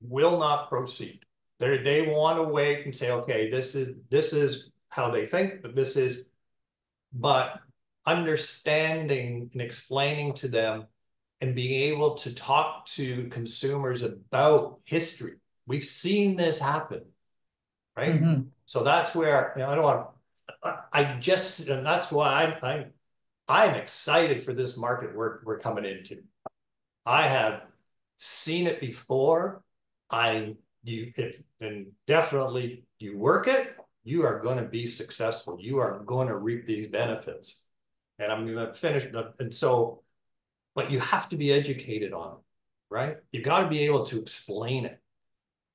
will not proceed. They want to wait and say, okay, this is how they think, but understanding and explaining to them and being able to talk to consumers about history. We've seen this happen, right? Mm-hmm. So that's where, I don't want, and that's why I'm excited for this market we're coming into. I have seen it before. And definitely you work it, you are going to be successful. You are going to reap these benefits. And I'm going to finish. But you have to be educated on it, right? You got to be able to explain it.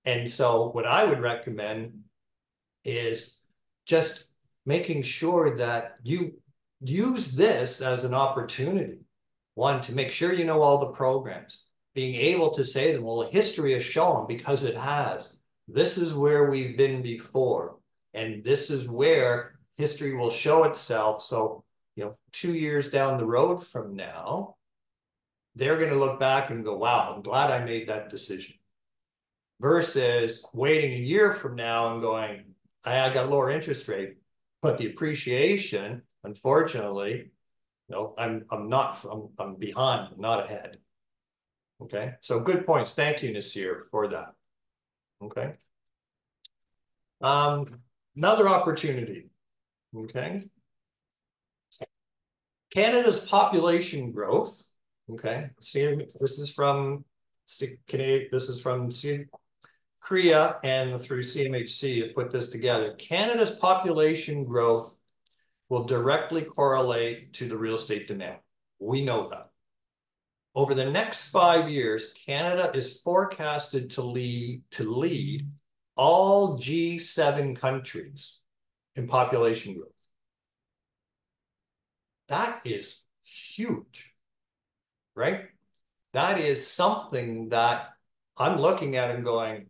And so what I would recommend is just making sure that you use this as an opportunity. One, to make sure you know all the programs, being able to say to them, well, history has shown, because it has, this is where we've been before, and this is where history will show itself. So, 2 years down the road from now, they're going to look back and go, wow, I'm glad I made that decision. Versus waiting a year from now and going, I got a lower interest rate, but the appreciation, unfortunately, I'm behind, I'm not ahead. Okay, so good points. Thank you, Nasir, for that. Okay. Another opportunity. Okay. Canada's population growth. Okay, see, this is from Korea and through CMHC to put this together. Canada's population growth will directly correlate to the real estate demand. We know that. Over the next 5 years, Canada is forecasted to lead all G7 countries in population growth. That is huge. Right? That is something that I'm looking at and going,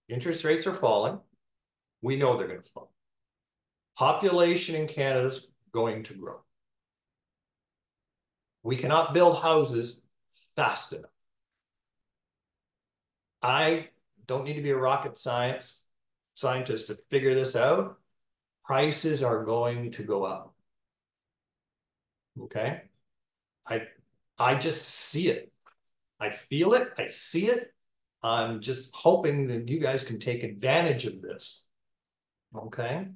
interest rates are falling. We know they're going to fall. Population in Canada is going to grow. We cannot build houses fast enough. I don't need to be a rocket scientist to figure this out. Prices are going to go up. Okay? I just see it. I feel it. I see it. I'm just hoping that you guys can take advantage of this. Okay.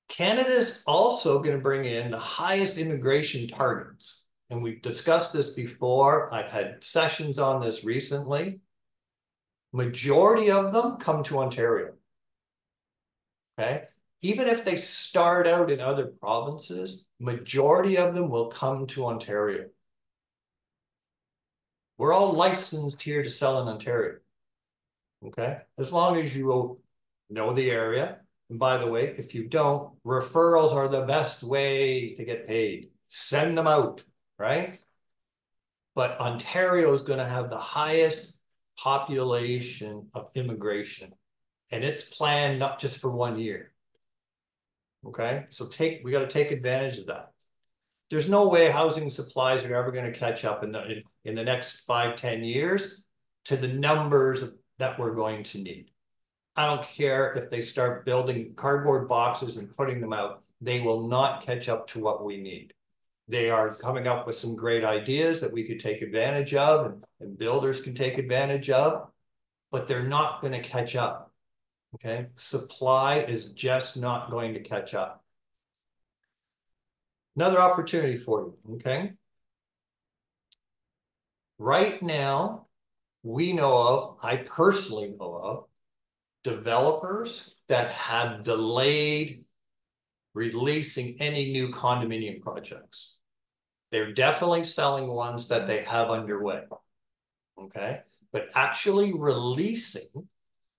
Canada's also going to bring in the highest immigration targets. And we've discussed this before. I've had sessions on this recently. Majority of them come to Ontario. okay? Even if they start out in other provinces, majority of them will come to Ontario. We're all licensed here to sell in Ontario, okay? As long as you know the area. And by the way, if you don't, referrals are the best way to get paid. Send them out, right? But Ontario is going to have the highest population of immigration, and it's planned not just for 1 year. Okay, so we got to take advantage of that. There's no way housing supplies are ever going to catch up in the next 5-10 years to the numbers that we're going to need. I don't care if they start building cardboard boxes and putting them out, they will not catch up to what we need. They are coming up with some great ideas that we could take advantage of and builders can take advantage of, but they're not going to catch up. Okay, supply is just not going to catch up. Another opportunity for you, okay? Right now, we know of, I personally know of, developers that have delayed releasing any new condominium projects. They're definitely selling ones that they have underway, okay? But actually releasing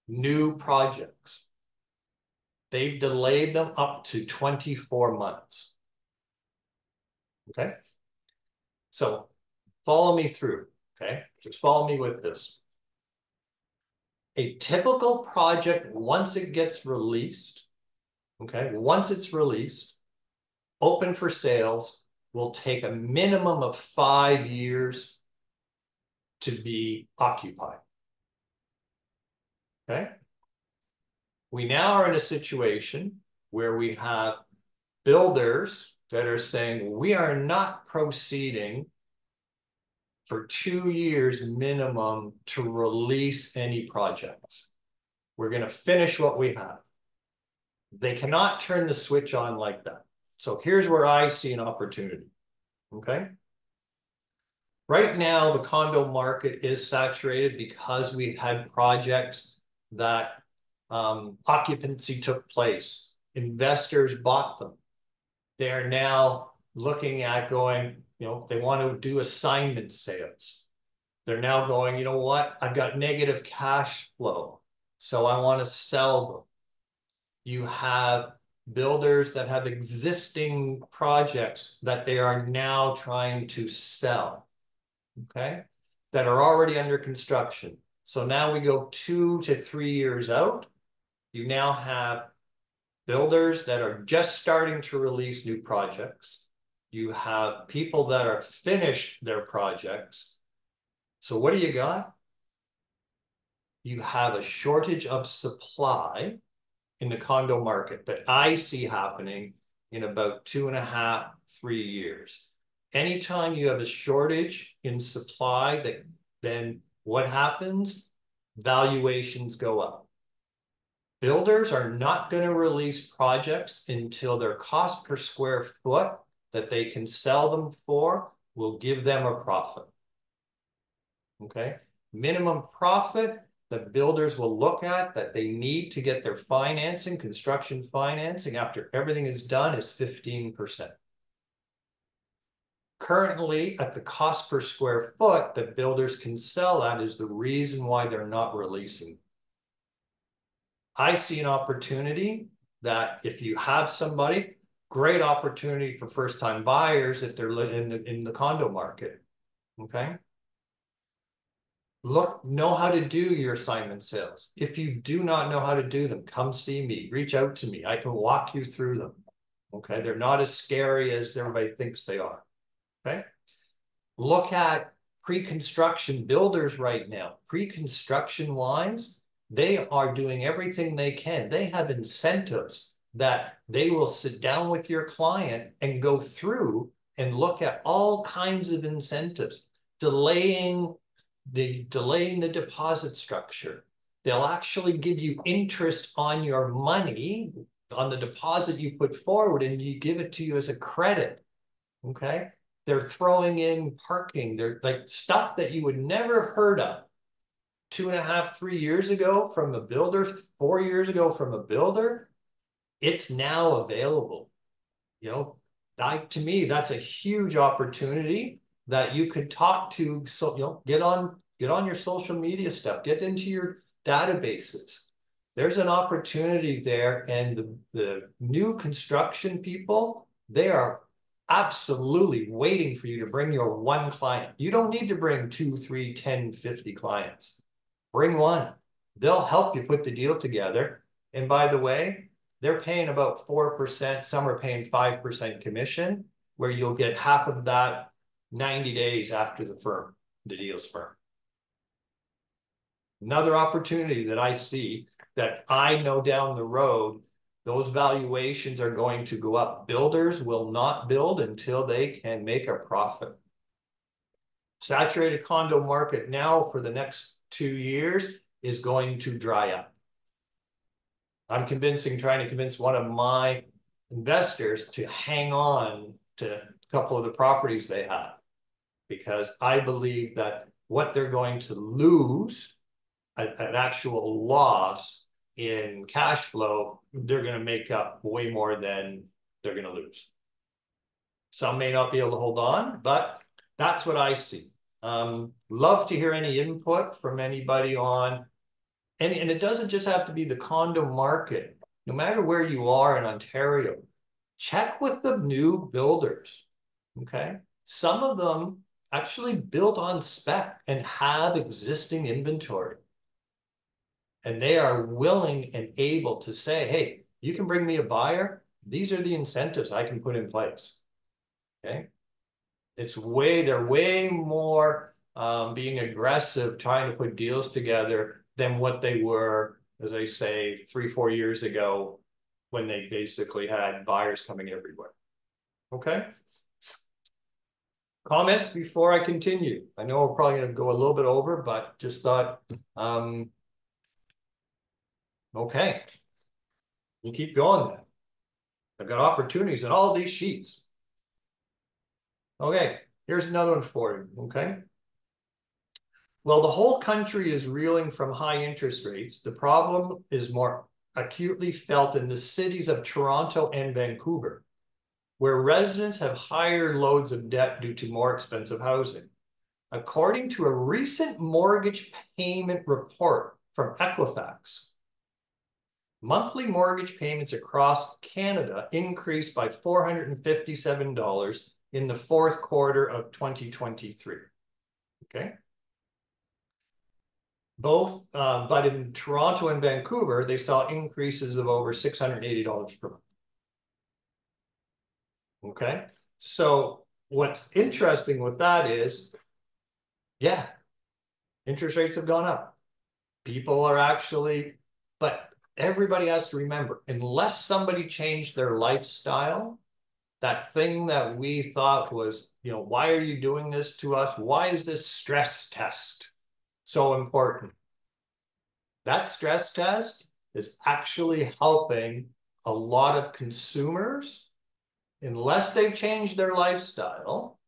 new projects, they've delayed them up to 24 months, okay? So follow me through, okay? Just follow me with this. A typical project, once it gets released, okay, once it's released, open for sales, will take a minimum of 5 years to be occupied. Okay. We now are in a situation where we have builders that are saying we are not proceeding for 2 years minimum to release any projects. We're going to finish what we have. They cannot turn the switch on like that. So here's where I see an opportunity, okay? Right now, the condo market is saturated because we've had projects that occupancy took place. Investors bought them. They're now looking at going, you know, they want to do assignment sales. They're now going, you know what? I've got negative cash flow, so I want to sell them. You have builders that have existing projects that they are now trying to sell, okay, that are already under construction. So now we go 2 to 3 years out. You now have builders that are just starting to release new projects. You have people that are finished their projects. So what do you got? You have a shortage of supply in the condo market that I see happening in about 2.5, 3 years. Anytime you have a shortage in supply, then what happens? Valuations go up. Builders are not going to release projects until their cost per square foot that they can sell them for will give them a profit. Okay? Minimum profit that builders will look at that they need to get their financing, construction financing after everything is done is 15%. Currently, at the cost per square foot that builders can sell at is the reason why they're not releasing. I see an opportunity that if you have somebody, great opportunity for first-time buyers if they're in the condo market, okay? Know how to do your assignment sales. If you do not know how to do them, come see me, reach out to me. I can walk you through them, okay? They're not as scary as everybody thinks they are, okay? Look at pre-construction builders right now. Pre-construction lines, they are doing everything they can. They have incentives that they will sit down with your client and go through and look at all kinds of incentives, delaying the deposit structure. They'll actually give you interest on your money, on the deposit you put forward, and you give it to you as a credit, okay? They're throwing in parking. They're like stuff that you would never have heard of 2.5, 3 years ago from a builder, 4 years ago from a builder. it's now available. You know, to me, that's a huge opportunity that you could talk to. So, you know, get on your social media stuff, get into your databases. There's an opportunity there, and the new construction people, they are absolutely waiting for you to bring your one client. You don't need to bring 2, 3, 10, 50 clients. Bring one. They'll help you put the deal together. And by the way, they're paying about 4%. Some are paying 5% commission, where you'll get half of that 90 days after the deal's firm. Another opportunity that I see, that I know down the road, those valuations are going to go up. Builders will not build until they can make a profit. Saturated condo market now for the next 2 years is going to dry up. I'm trying to convince one of my investors to hang on to a couple of the properties they have, because I believe that what they're going to lose, an actual loss in cash flow, they're going to make up way more than they're going to lose. Some may not be able to hold on, but that's what I see. Love to hear any input from anybody on, and it doesn't just have to be the condo market. No matter where you are in Ontario, check with the new builders, okay? Some of them actually built on spec and have existing inventory. And they are willing and able to say, hey, you can bring me a buyer. These are the incentives I can put in place, okay? They're way more being aggressive, trying to put deals together than what they were, as I say, 3, 4 years ago, when they basically had buyers coming everywhere. Okay. Comments before I continue? I know we're probably going to go a little bit over, but just thought, okay, we'll keep going then. I've got opportunities in all these sheets. Okay, here's another one for you, okay? Well, the whole country is reeling from high interest rates. The problem is more acutely felt in the cities of Toronto and Vancouver, where residents have higher loads of debt due to more expensive housing. According to a recent mortgage payment report from Equifax, monthly mortgage payments across Canada increased by $457 in the fourth quarter of 2023. Okay. Both, but in Toronto and Vancouver, they saw increases of over $680 per month. Okay. So what's interesting with that is, yeah, interest rates have gone up. People are actually, but everybody has to remember, unless somebody changed their lifestyle, that thing that we thought was, you know, why are you doing this to us? Why is this stress test so important? That stress test is actually helping a lot of consumers, unless they change their lifestyle,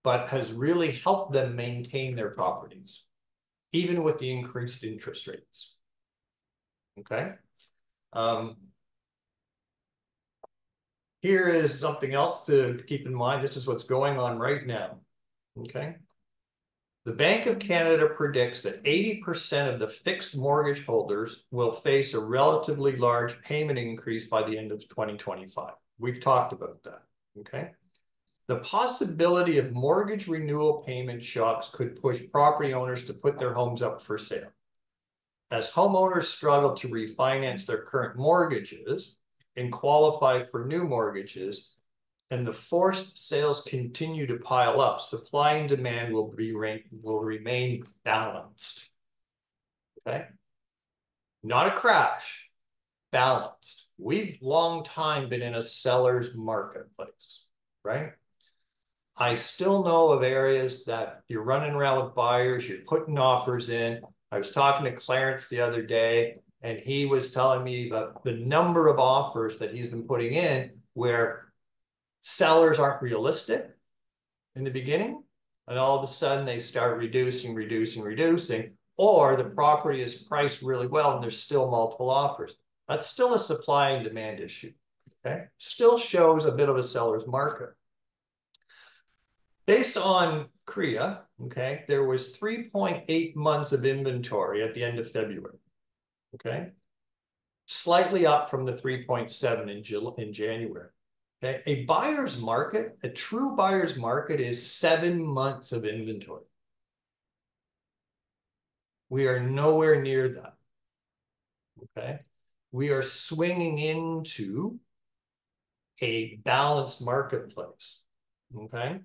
but has really helped them maintain their properties, even with the increased interest rates. Okay. Here is something else to keep in mind. This is what's going on right now. Okay. The Bank of Canada predicts that 80% of the fixed mortgage holders will face a relatively large payment increase by the end of 2025. We've talked about that. Okay. The possibility of mortgage renewal payment shocks could push property owners to put their homes up for sale. As homeowners struggle to refinance their current mortgages and qualify for new mortgages, and the forced sales continue to pile up, supply and demand will remain balanced. Okay? Not a crash, balanced. We've long time been in a seller's marketplace, right? I still know of areas that you're running around with buyers, you're putting offers in. I was talking to Clarence the other day, and he was telling me about the number of offers that he's been putting in where sellers aren't realistic in the beginning, and all of a sudden they start reducing, or the property is priced really well and there's still multiple offers. That's still a supply and demand issue, okay? Still shows a bit of a seller's market. Based on CREA, okay, there was 3.8 months of inventory at the end of February, okay? Slightly up from the 3.7 in January. Okay, a buyer's market, a true buyer's market is 7 months of inventory. We are nowhere near that. Okay, we are swinging into a balanced marketplace. Okay,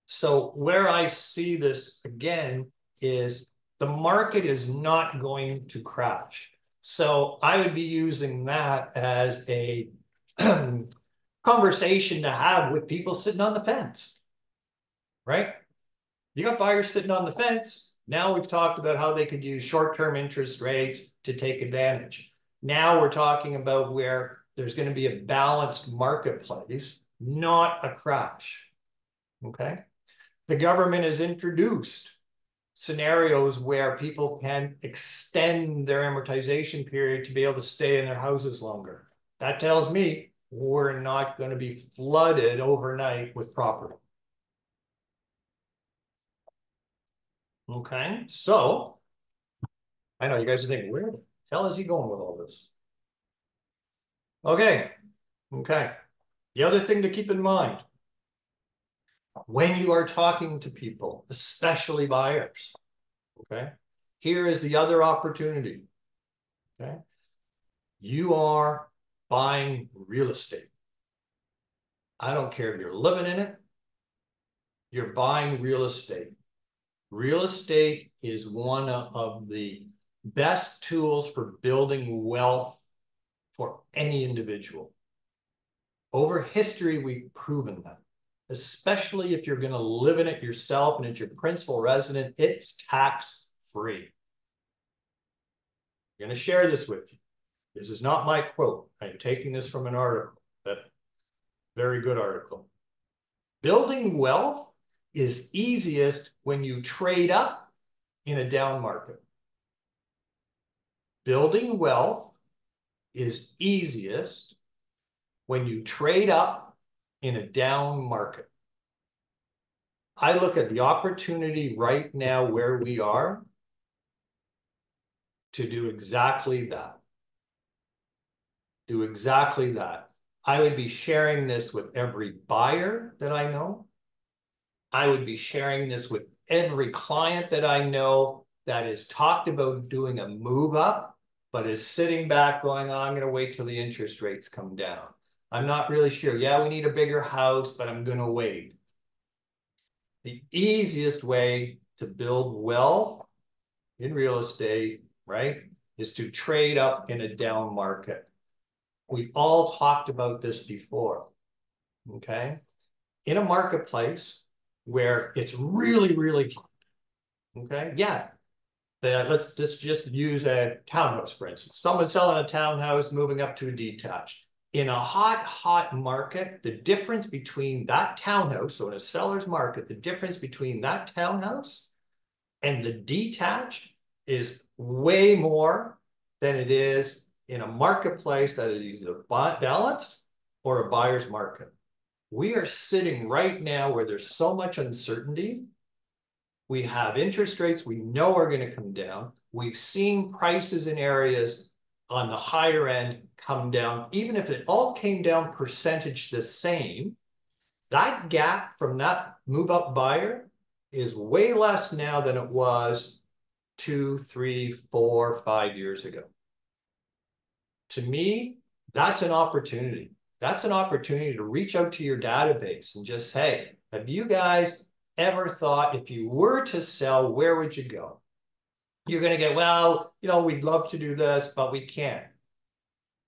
so where I see this again is the market is not going to crash. So I would be using that as a conversation to have with people sitting on the fence, right? You got buyers sitting on the fence. Now we've talked about how they could use short-term interest rates to take advantage. Now we're talking about where there's going to be a balanced marketplace, not a crash, okay? The government has introduced scenarios where people can extend their amortization period to be able to stay in their houses longer. That tells me we're not going to be flooded overnight with property. Okay, so I know you guys are thinking, where the hell is he going with all this? Okay, the other thing to keep in mind when you are talking to people, especially buyers, okay, here is the other opportunity. Okay, you are buying real estate. I don't care if you're living in it, you're buying real estate. Real estate is one of the best tools for building wealth for any individual. Over history, we've proven that, especially if you're going to live in it yourself and it's your principal resident, it's tax-free. I'm going to share this with you. This is not my quote. I'm taking this from an article, that very good article. Building wealth is easiest when you trade up in a down market. Building wealth is easiest when you trade up in a down market. I look at the opportunity right now where we are to do exactly that. Do exactly that. I would be sharing this with every buyer that I know. I would be sharing this with every client that I know that has talked about doing a move up, but is sitting back going, oh, I'm going to wait till the interest rates come down. I'm not really sure. Yeah, we need a bigger house, but I'm going to wait. The easiest way to build wealth in real estate, right, is to trade up in a down market. We've all talked about this before, okay? In a marketplace where it's really, really hot, okay? Yeah, let's just use a townhouse, for instance. Someone selling a townhouse, moving up to a detached. In a hot market, the difference between that townhouse, so in a seller's market, the difference between that townhouse and the detached is way more than it is in a marketplace that is either balanced or a buyer's market. We are sitting right now where there's so much uncertainty. We have interest rates we know are going to come down. We've seen prices in areas on the higher end come down. Even if it all came down percentage the same, that gap from that move up buyer is way less now than it was 2, 3, 4, 5 years ago. To me, that's an opportunity. That's an opportunity to reach out to your database and just say, have you guys ever thought if you were to sell, where would you go? You're going to get, well, you know, we'd love to do this, but we can't.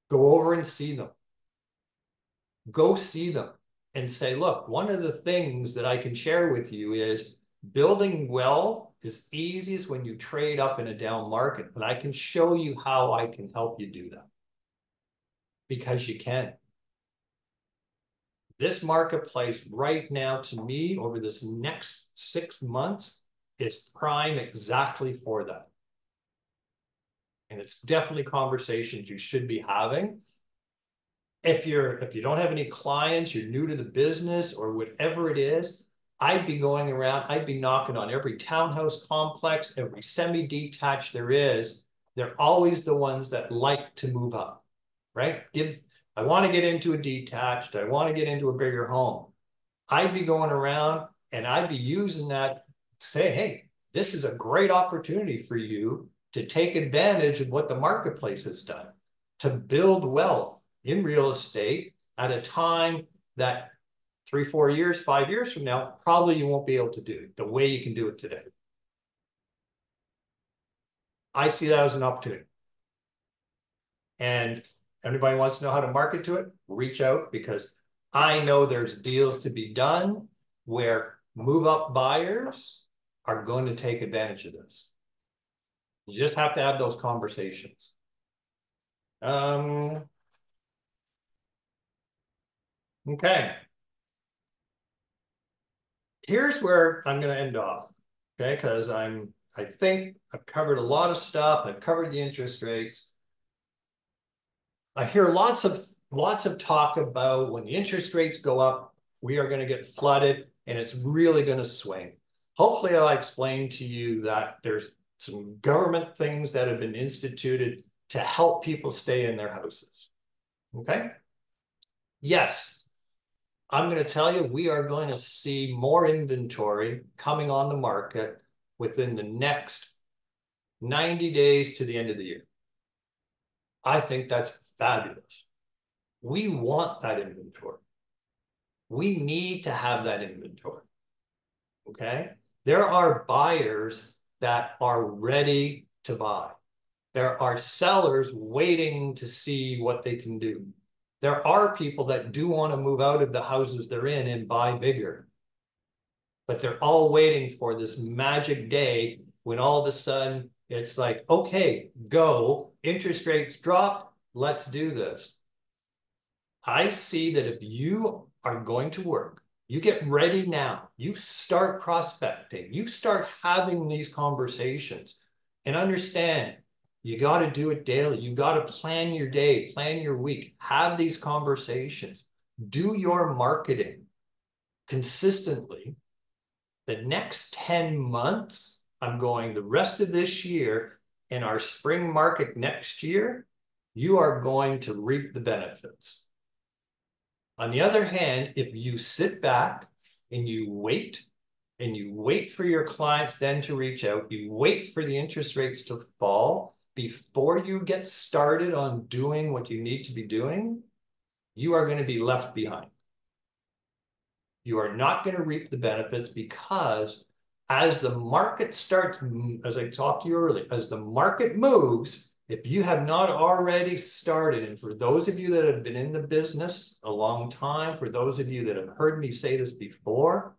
Go over and see them. Go see them and say, look, one of the things that I can share with you is building wealth is easiest when you trade up in a down market. And I can show you how I can help you do that. Because you can. This marketplace right now, to me, over this next 6 months, is prime exactly for that. And it's definitely conversations you should be having. If you don't have any clients, you're new to the business or whatever it is, I'd be going around, I'd be knocking on every townhouse complex, every semi-detached there is. They're always the ones that like to move up, right? I want to get into a detached, I want to get into a bigger home. I'd be going around and I'd be using that to say, hey, this is a great opportunity for you to take advantage of what the marketplace has done, to build wealth in real estate at a time that 3, 4 years, 5 years from now, probably you won't be able to do it the way you can do it today. I see that as an opportunity. And anybody wants to know how to market to it, reach out, because I know there's deals to be done where move-up buyers are going to take advantage of this. You just have to have those conversations. Okay. Here's where I'm going to end off, okay? Because I think I've covered a lot of stuff. I've covered the interest rates. I hear lots of talk about when the interest rates go up, we are going to get flooded and it's really going to swing. Hopefully I'll explain to you that there's some government things that have been instituted to help people stay in their houses. Okay? Yes, I'm going to tell you, we are going to see more inventory coming on the market within the next 90 days to the end of the year. I think that's fabulous. We want that inventory. We need to have that inventory. Okay? There are buyers that are ready to buy. There are sellers waiting to see what they can do. There are people that do want to move out of the houses they're in and buy bigger. But they're all waiting for this magic day when all of a sudden it's like, okay, go, interest rates drop, let's do this. I see that if you are going to work, you get ready now, you start prospecting, you start having these conversations and understand you got to do it daily. You got to plan your day, plan your week, have these conversations, do your marketing consistently. The next 10 months, I'm going the rest of this year and our spring market next year, you are going to reap the benefits. On the other hand, if you sit back and you wait for your clients then to reach out, you wait for the interest rates to fall before you get started on doing what you need to be doing, you are going to be left behind. You are not going to reap the benefits because as the market starts, as I talked to you earlier, as the market moves, if you have not already started, and for those of you that have been in the business a long time, for those of you that have heard me say this before,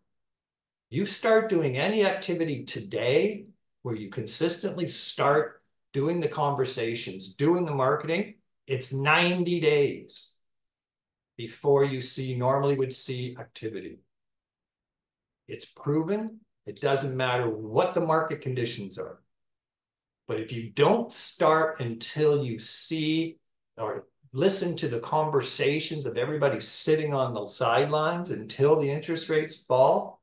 you start doing any activity today where you consistently start doing the conversations, doing the marketing, it's 90 days before you normally would see activity. It's proven. It doesn't matter what the market conditions are. But if you don't start until you see or listen to the conversations of everybody sitting on the sidelines until the interest rates fall,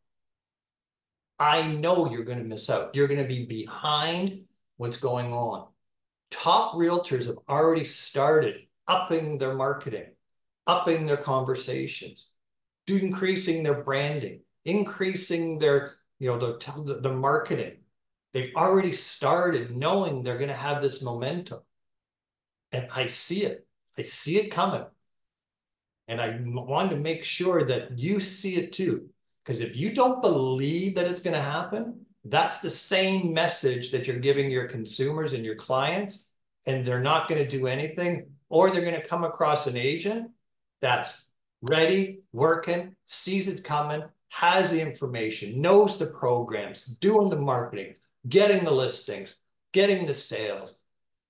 I know you're going to miss out. You're going to be behind what's going on. Top realtors have already started upping their marketing, upping their conversations, increasing their branding, increasing their, the marketing. They've already started knowing they're going to have this momentum. And I see it. I see it coming. And I wanted to make sure that you see it too. Because if you don't believe that it's going to happen, that's the same message that you're giving your consumers and your clients, and they're not going to do anything, or they're going to come across an agent that's ready, working, sees it's coming, has the information, knows the programs, doing the marketing, getting the listings, getting the sales.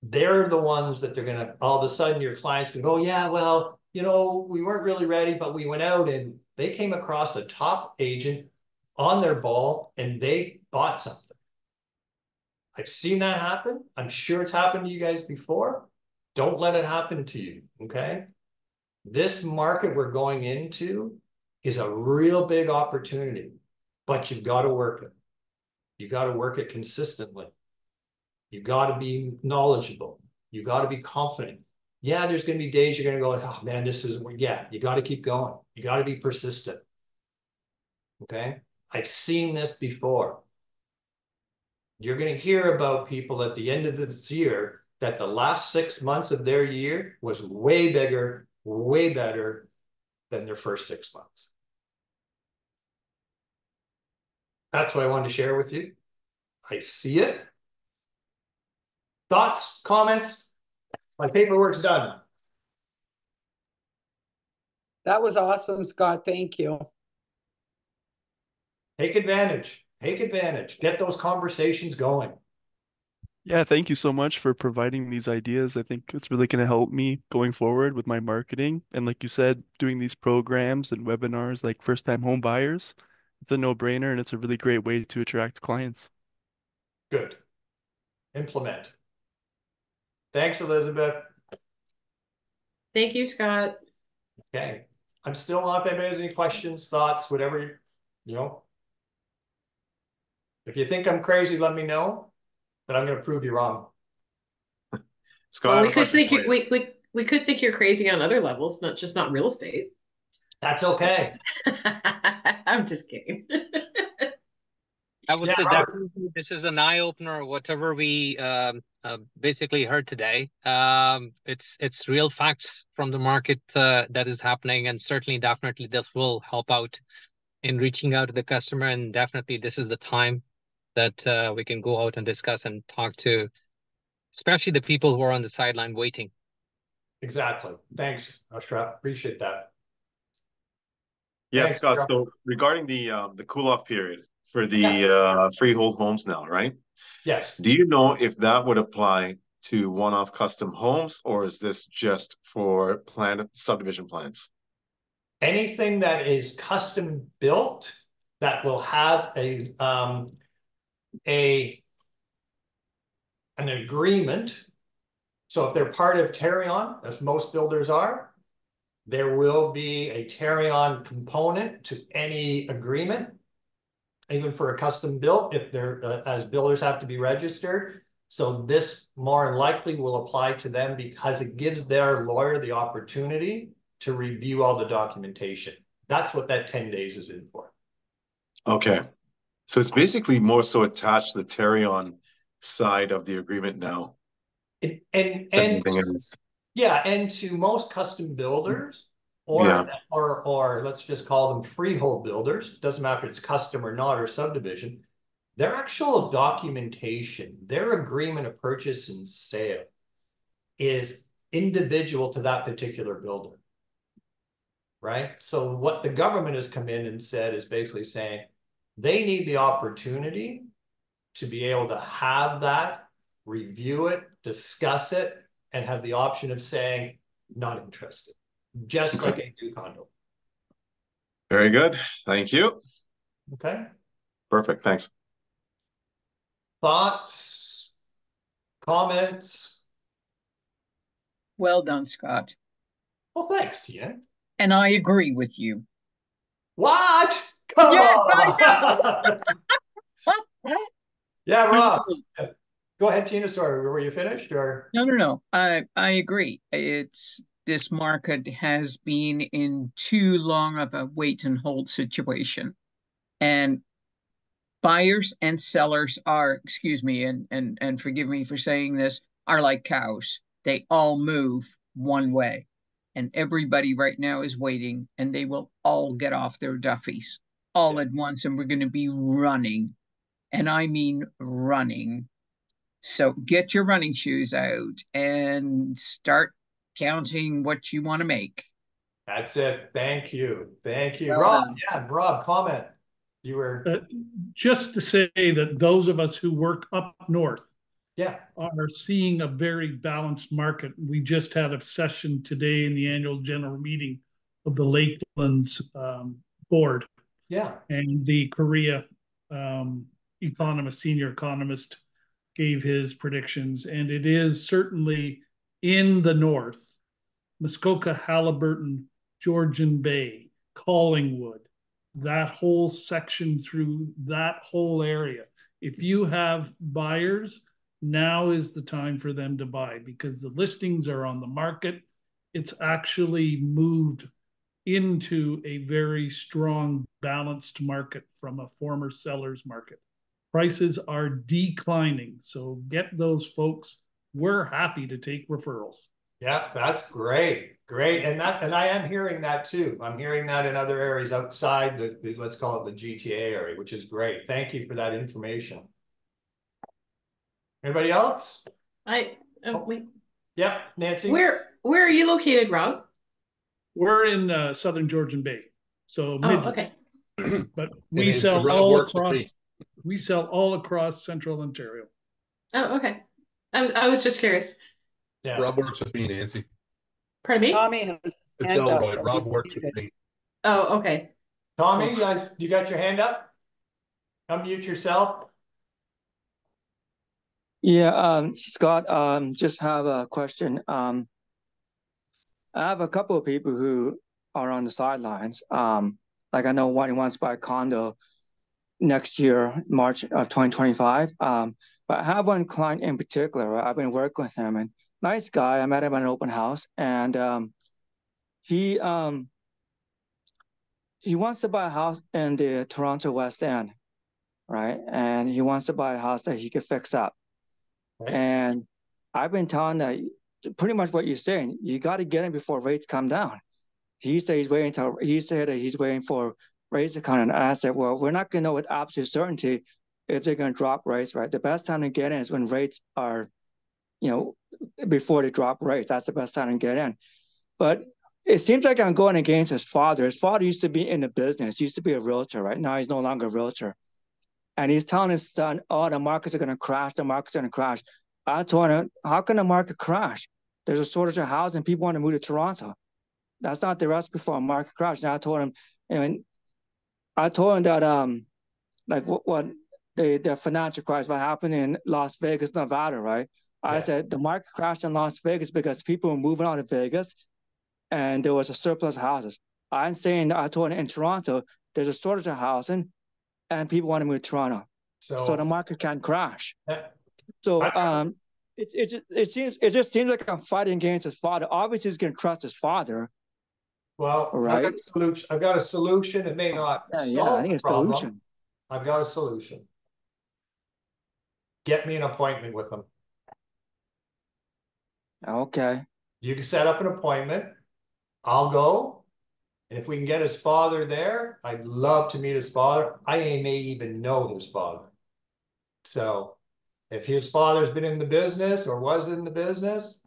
They're the ones that they're going to, all of a sudden your clients can go, yeah, well, we weren't really ready, but we went out and they came across a top agent on their ball and they bought something. I've seen that happen. I'm sure it's happened to you guys before. Don't let it happen to you, okay? This market we're going into is a real big opportunity, but you've got to work it. You got to work it consistently. You got to be knowledgeable. You got to be confident. Yeah, there's going to be days you're going to go like, oh man, this is, yeah, you got to keep going. You got to be persistent. Okay. I've seen this before. You're going to hear about people at the end of this year that the last 6 months of their year was way bigger, way better than their first 6 months. That's what I wanted to share with you. I see it. Thoughts, comments? My paperwork's done. That was awesome, Scott. Thank you. Take advantage. Take advantage. Get those conversations going. Yeah, thank you so much for providing these ideas. I think it's really going to help me going forward with my marketing. And like you said, doing these programs and webinars like first-time home buyers, it's a no-brainer and it's a really great way to attract clients. Good. Implement. Thanks, Elizabeth. Thank you, Scott. Okay. I'm still on if anybody has any questions, thoughts, whatever, you know. If you think I'm crazy, let me know, but I'm going to prove you wrong. Scott, Well, we could think we could think you're crazy on other levels, not real estate. That's okay. I'm just kidding. I would say definitely this is an eye opener. Whatever we basically heard today, it's real facts from the market that is happening, and certainly, definitely, this will help out in reaching out to the customer. And definitely, this is the time that we can go out and discuss and talk to, especially the people who are on the sideline waiting. Exactly. Thanks, Ashraf. Appreciate that. Yeah, Thanks, Scott. Joe. So regarding the cool-off period for the freehold homes now, right? Yes. Do you know if that would apply to one-off custom homes, or is this just for subdivision plans? Anything that is custom built that will have an agreement. So if they're part of Tarion, as most builders are, there will be a Tarion component to any agreement, even for a custom built, if they're, as builders have to be registered. So this more than likely will apply to them because it gives their lawyer the opportunity to review all the documentation. That's what that 10 days is in for. Okay. So it's basically more so attached to the Tarion side of the agreement now. And to most custom builders or let's just call them freehold builders, doesn't matter if it's custom or not or subdivision, their actual documentation, their agreement of purchase and sale is individual to that particular builder, right? So what the government has come in and said is basically saying they need the opportunity to be able to have that, review it, discuss it, and have the option of saying, not interested, just like a new condo. Very good. Thank you. Okay. Perfect. Thanks. Thoughts, comments? Well done, Scott. Well, thanks, Tina. And I agree with you. What? Come on. I know. Yeah, Rob. Go ahead, Tina. Sorry, were you finished or? No. I agree. This market has been in too long of a wait and hold situation. And buyers and sellers are, excuse me, and forgive me for saying this, are like cows. They all move one way. And everybody right now is waiting, and they will all get off their duffies all at once, and we're going to be running. And I mean running. So get your running shoes out and start counting what you want to make. That's it. Thank you. Thank you. Well Rob, done. yeah, Rob, comment. You were just to say that those of us who work up north are seeing a very balanced market. We just had a session today in the annual general meeting of the Lakelands board. Yeah. And the Korea economist, senior economist, gave his predictions, and it is certainly in the north, Muskoka, Halliburton, Georgian Bay, Collingwood, that whole section through that whole area. If you have buyers, now is the time for them to buy because the listings are on the market. It's actually moved into a very strong, balanced market from a former seller's market. Prices are declining, so get those folks. We're happy to take referrals. Yeah, that's great. Great. And I am hearing that too. I'm hearing that in other areas outside the, let's call it the GTA area, which is great. Thank you for that information. Anybody else? Wait. Yeah, Nancy. Where are you located, Rob? We're in southern Georgian Bay. So okay. But we sell all across central Ontario. Oh, okay. I was just curious. Yeah. Rob works with me, Nancy. Pardon me? Tommy has It's all right. Rob works with me. Oh, okay. Tommy, you got your hand up? Unmute yourself. Yeah, Scott, just have a question. I have a couple of people who are on the sidelines. Like I know one who wants to buy a condo next year, March of 2025. But I have one client in particular. Right? I've been working with him, and nice guy. I met him at an open house, and he wants to buy a house in the Toronto West End, right? And he wants to buy a house that he could fix up. Right. And I've been telling that pretty much what you're saying. You got to get in before rates come down. He said that he's waiting for rates to come down. And I said, well, we're not going to know with absolute certainty if they're going to drop rates, right? The best time to get in is when rates are, before they drop rates. That's the best time to get in. But it seems like I'm going against his father. His father used to be in the business. He used to be a realtor, right? Now he's no longer a realtor. And he's telling his son, oh, the markets are going to crash. The market's going to crash. I told him, how can the market crash? There's a shortage of housing. People want to move to Toronto. That's not the recipe for a market crash. And I told him, that like what the financial crisis, what happened in Las Vegas, Nevada, right? Yeah. I said the market crashed in Las Vegas because people were moving out of Vegas and there was a surplus of houses. I told him in Toronto, there's a shortage of housing and people want to move to Toronto. So the market can crash. Yeah. So it just seems like I'm fighting against his father. Obviously he's going to trust his father. Well, right? I've got a solution. It may not solve the problem. Solution. I've got a solution. Get me an appointment with him. Okay. You can set up an appointment. I'll go. And if we can get his father there, I'd love to meet his father. I may even know his father. So if his father's been in the business or was in the business,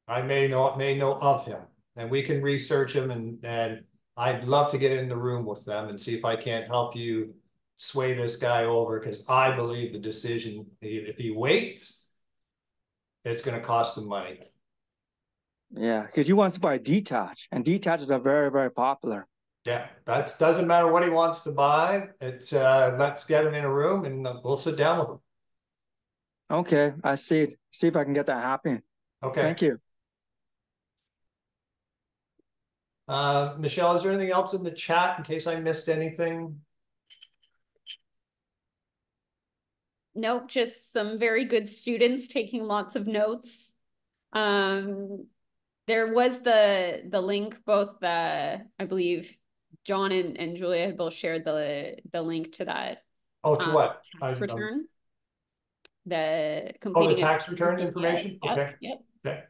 I may know of him. And we can research him, and I'd love to get in the room with them and see if I can't help you sway this guy over, because I believe the decision, if he waits, it's going to cost him money. Yeah, because he wants to buy a detached, and detaches are very, very popular. Yeah, that doesn't matter what he wants to buy. It's let's get him in a room and we'll sit down with him. Okay, I see it. See if I can get that happening. Okay. Thank you. Michelle, is there anything else in the chat in case I missed anything? Nope, just some very good students taking lots of notes. There was the link, both I believe John and Julia had both shared the link to that. Oh, to what? Tax return. The tax return information? Yes, okay. Yep. Okay.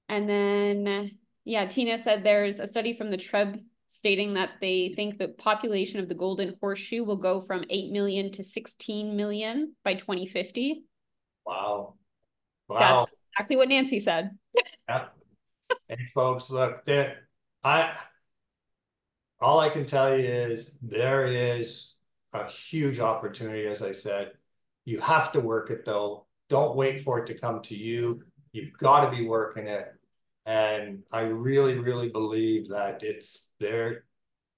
And then, yeah, Tina said there's a study from the TREB stating that they think the population of the Golden Horseshoe will go from 8 million to 16 million by 2050. Wow. Wow. That's exactly what Nancy said. Yeah. Hey, folks, look, all I can tell you is there is a huge opportunity, as I said. You have to work it, though. Don't wait for it to come to you. You've got to be working it. And I really, really believe that it's there.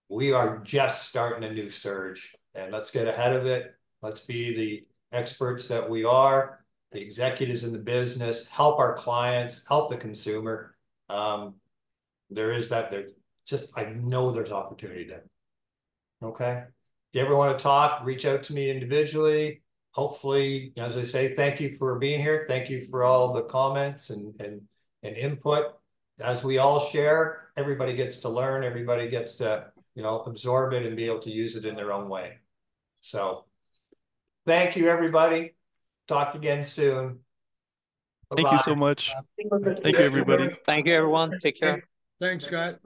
We are just starting a new surge, and let's get ahead of it. Let's be experts that we are, the executives in the business, help our clients, help the consumer. There is that, I know there's opportunity there. Okay. If you ever want to talk, reach out to me individually. Hopefully, as I say, thank you for being here. Thank you for all the comments and input. As we all share, everybody gets to learn, everybody gets to, absorb it and be able to use it in their own way. So thank you, everybody. Talk again soon. Bye-bye. Thank you so much. Thank you, everybody. Thank you, everyone. Take care. Thanks, Scott.